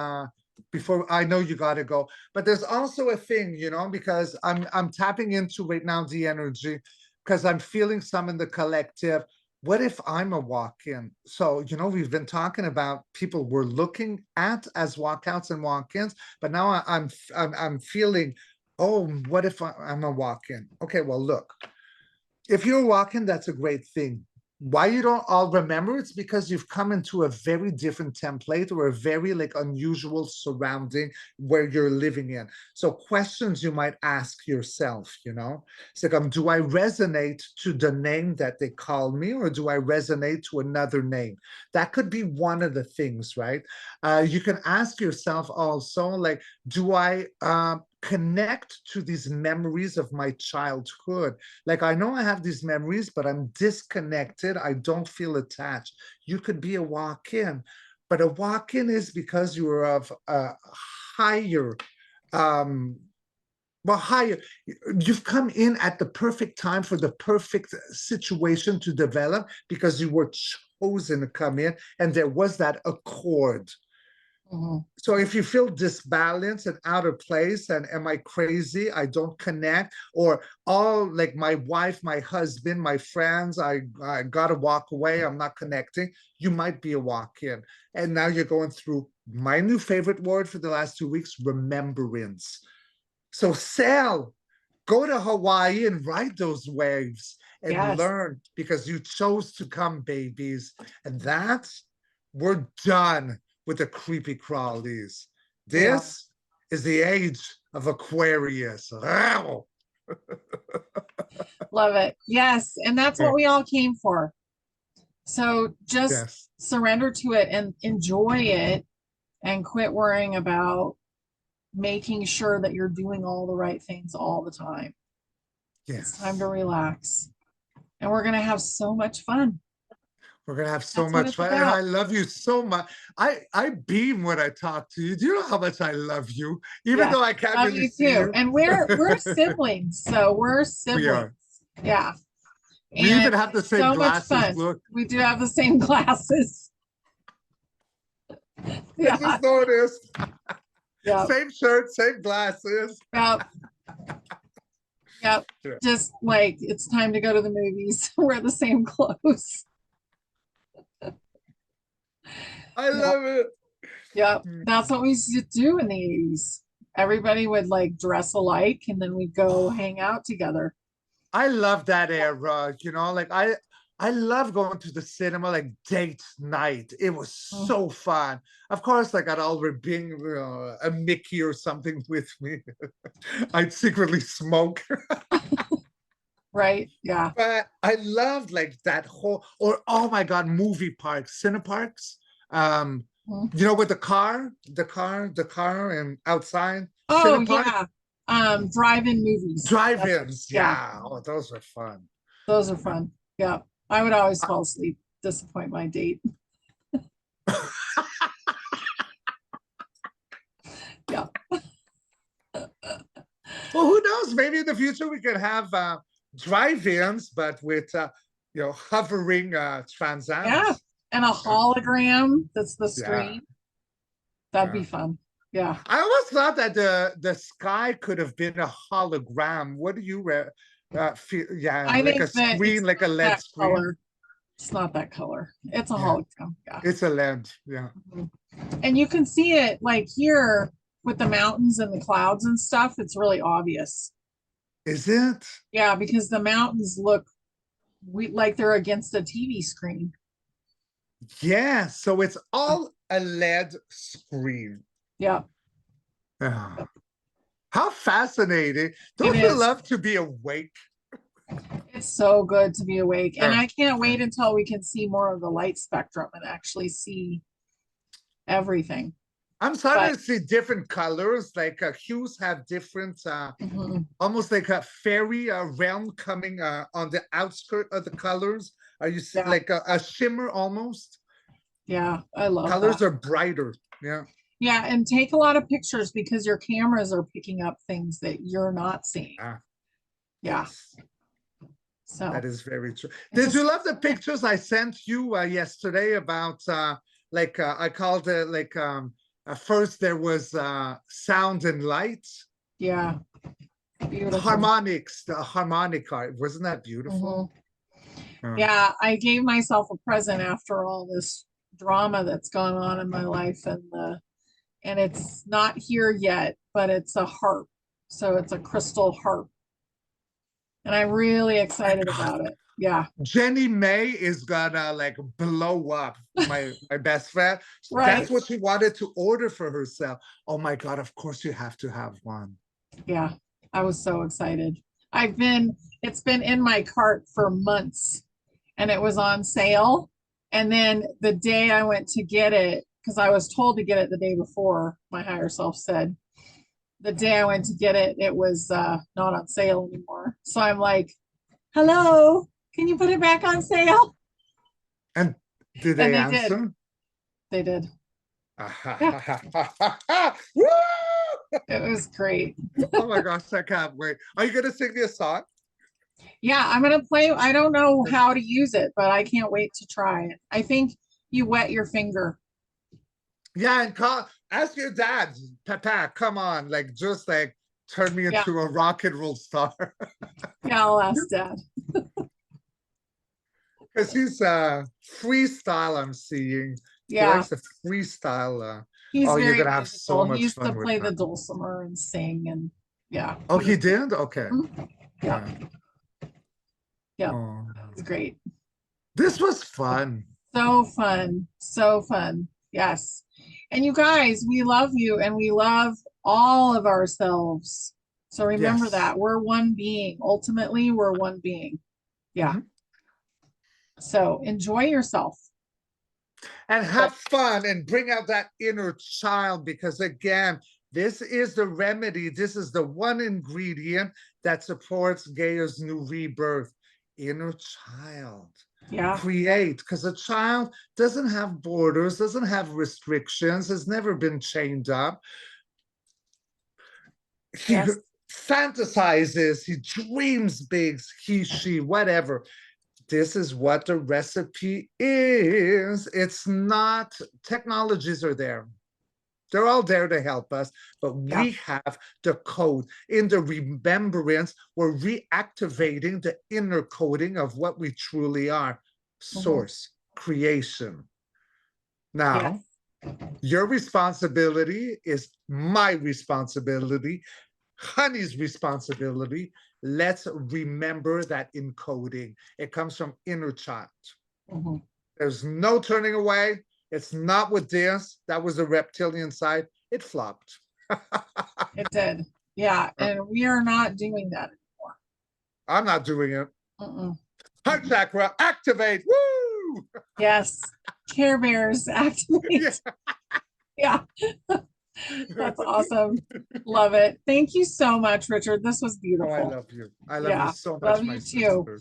Speaker 2: before I know you gotta go, but there's also a thing, because I'm tapping into right now the energy because I'm feeling some in the collective. What if I'm a walk-in? So, you know, we've been talking about people we're looking at as walkouts and walk-ins, but now I'm feeling, oh, what if I'm a walk-in? Okay, well, look, if you're walking, that's a great thing. Why you don't all remember? It's because you've come into a very different template or a very like unusual surrounding where you're living in. So questions you might ask yourself, you know, it's like, do I resonate to the name that they call me, or do I resonate to another name? That could be one of the things, right? You can ask yourself also, like, do I connect to these memories of my childhood? Like, I know I have these memories, but I'm disconnected. I don't feel attached. You could be a walk-in, but a walk-in is because you're of a higher, well, higher. You've come in at the perfect time for the perfect situation to develop because you were chosen to come in, and there was that accord. So if you feel disbalanced and out of place, and am I crazy? I don't connect, or all like my wife, my husband, my friends, I gotta walk away. I'm not connecting. You might be a walk-in. And now you're going through my new favorite word for the last 2 weeks, remembrance. So sail, go to Hawaii and ride those waves and learn, because you chose to come, babies. And that's, we're done with the creepy crawlies. This is the age of Aquarius. Wow.
Speaker 1: Love it. Yes. And that's what we all came for. So just surrender to it and enjoy it, and quit worrying about making sure that you're doing all the right things all the time. It's time to relax. And we're going to have so much fun.
Speaker 2: We're gonna have so much fun, and I love you so much. I beam when I talk to you. Do you know how much I love you, even though I can't really see you?
Speaker 1: And we're siblings, so we're siblings. We are. Yeah.
Speaker 2: We even have the same glasses. Look,
Speaker 1: we do have the same glasses.
Speaker 2: I just noticed. Same shirt, same glasses.
Speaker 1: Yep. Just like it's time to go to the movies. Wear the same clothes.
Speaker 2: I love it.
Speaker 1: Yep. That's what we used to do in the 80s. Everybody would like dress alike, and then we'd go hang out together.
Speaker 2: I love that era, you know, like I love going to the cinema, like date night. It was so fun. Of course, like I'd already bring a Mickey or something with me. I'd secretly smoke.
Speaker 1: Right. Yeah.
Speaker 2: But I loved like that whole, or oh my God, movie parks, Cineparks. You know, with the car and outside.
Speaker 1: Oh yeah. Drive-in movies.
Speaker 2: Drive-ins, yeah. Oh, those are fun.
Speaker 1: Those are fun. Yeah. I would always fall asleep, disappoint my date. Yeah.
Speaker 2: Well, who knows? Maybe in the future we could have drive-ins, but with you know, hovering Trans Ams.
Speaker 1: Yeah. And a hologram that's the screen. That'd be fun. Yeah.
Speaker 2: I always thought that the sky could have been a hologram. What do you feel? Yeah,
Speaker 1: I
Speaker 2: like a screen, like a LED screen.
Speaker 1: Color. It's not that color. It's a hologram. Yeah.
Speaker 2: It's a LED. Yeah.
Speaker 1: And you can see it like here with the mountains and the clouds and stuff. It's really obvious.
Speaker 2: Is it?
Speaker 1: Yeah, because the mountains look like they're against a TV screen.
Speaker 2: Yeah, so it's all a LED screen.
Speaker 1: Yeah.
Speaker 2: How fascinating. Don't you love to be awake?
Speaker 1: It's so good to be awake. And I can't wait until we can see more of the light spectrum and actually see everything.
Speaker 2: I'm starting to see different colors, like hues have different, almost like a fairy realm coming on the outskirt of the colors. Are you seeing like a shimmer almost?
Speaker 1: Yeah, I love
Speaker 2: colors are brighter. Yeah.
Speaker 1: Yeah, and take a lot of pictures because your cameras are picking up things that you're not seeing. Yeah. So
Speaker 2: that is very true. Did you love the pictures I sent you yesterday about like I called it like first there was sound and light.
Speaker 1: Yeah. Beautiful.
Speaker 2: Harmonics, the harmonic art. Wasn't that beautiful?
Speaker 1: Mhm.
Speaker 2: Uh,
Speaker 1: Yeah, I gave myself a present after all this drama that's gone on in my life, and it's not here yet, but it's a harp. So it's a crystal harp. And I'm really
Speaker 2: my
Speaker 1: excited
Speaker 2: God.
Speaker 1: about it. Yeah.
Speaker 2: Jenny May is gonna like blow up. My best friend. That's
Speaker 1: Right.
Speaker 2: what she wanted to order for herself. Oh my God, of course you have to have one.
Speaker 1: Yeah. I was so excited. It's been in my cart for months and it was on sale. And then the day I went to get it, because I was told to get it the day before, my higher self said, the day I went to get it, it was not on sale anymore. So I'm like, hello, can you put it back on sale?
Speaker 2: And did
Speaker 1: And
Speaker 2: they
Speaker 1: they did.
Speaker 2: answer?
Speaker 1: They did. Yeah,
Speaker 2: Woo!
Speaker 1: it was great.
Speaker 2: Oh my gosh, I can't wait. Are you gonna sing me a song?
Speaker 1: Yeah, I'm gonna play. I don't know how to use it, but I can't wait to try it. I think you wet your finger.
Speaker 2: Yeah, and ask your dad, Papa, come on, like just like turn me
Speaker 1: Yeah,
Speaker 2: into a rock and roll star.
Speaker 1: yeah, I'll ask Dad.
Speaker 2: Because he's freestyle, I'm seeing. He
Speaker 1: Yeah,
Speaker 2: likes to freestyle.
Speaker 1: he's
Speaker 2: Oh, you're
Speaker 1: very
Speaker 2: gonna have so
Speaker 1: musical. He
Speaker 2: much
Speaker 1: used to
Speaker 2: fun with
Speaker 1: play the
Speaker 2: that.
Speaker 1: dulcimer and sing, and yeah,
Speaker 2: Oh,
Speaker 1: he
Speaker 2: he
Speaker 1: was.
Speaker 2: did? Okay.
Speaker 1: Mhm. Yeah,
Speaker 2: Yeah.
Speaker 1: yeah,
Speaker 2: Oh.
Speaker 1: it's great.
Speaker 2: This was fun.
Speaker 1: So fun, so fun. Yes, and you guys, we love you, and we love all of ourselves. So remember
Speaker 2: Yes.
Speaker 1: that we're one being. Ultimately, we're one being. Yeah.
Speaker 2: Mhm.
Speaker 1: So enjoy yourself.
Speaker 2: And
Speaker 1: But
Speaker 2: have fun and bring out that inner child because, again, this is the remedy. This is the one ingredient that supports Gaia's new rebirth. Inner child.
Speaker 1: yeah,
Speaker 2: Create, because a child doesn't have borders, doesn't have restrictions, has never been chained up. He
Speaker 1: yes,
Speaker 2: fantasizes, he dreams big, he, she, whatever. This is what the recipe is. It's not, technologies are there. They're all there to help us, but
Speaker 1: yeah,
Speaker 2: we have the code. In the remembrance, we're reactivating the inner coding of what we truly are.
Speaker 1: mhm,
Speaker 2: Source, creation.
Speaker 1: yes,
Speaker 2: Now, your responsibility is my responsibility, Honey's responsibility. Let's remember that encoding. It comes from inner child.
Speaker 1: mhm.
Speaker 2: There's no turning away. It's not with this. That was the reptilian side. It flopped.
Speaker 1: It did. Yeah, and we are not doing that anymore.
Speaker 2: I'm not doing it.
Speaker 1: Mm-mm.
Speaker 2: Heart chakra, activate. Woo!
Speaker 1: Yes, Care Bears
Speaker 2: Yeah.
Speaker 1: activate. Yeah, that's awesome. Love it. Thank you so much, Richard. This was
Speaker 2: Oh, I
Speaker 1: beautiful.
Speaker 2: love you. I love you
Speaker 1: Yeah,
Speaker 2: so
Speaker 1: love
Speaker 2: much, my
Speaker 1: you too.
Speaker 2: sister.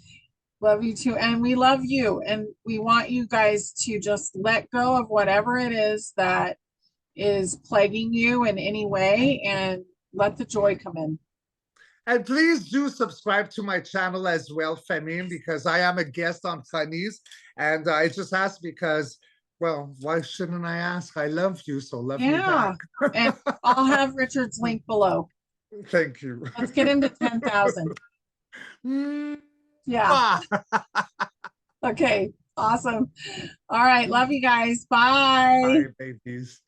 Speaker 1: Love you too. And we love you. And we want you guys to just let go of whatever it is that is plaguing you in any way and let the joy come in.
Speaker 2: And please do subscribe to my channel as well, Femine, because I am a guest on Honey's. And I just asked because, well, why shouldn't I ask? I love you, so love me
Speaker 1: Yeah.
Speaker 2: back.
Speaker 1: And I'll have Richard's link below.
Speaker 2: Thank you.
Speaker 1: Let's get him to 10,000. Yeah.
Speaker 2: Mwah.
Speaker 1: Okay. Awesome. All right. Love you guys. Bye.
Speaker 2: Bye, babies.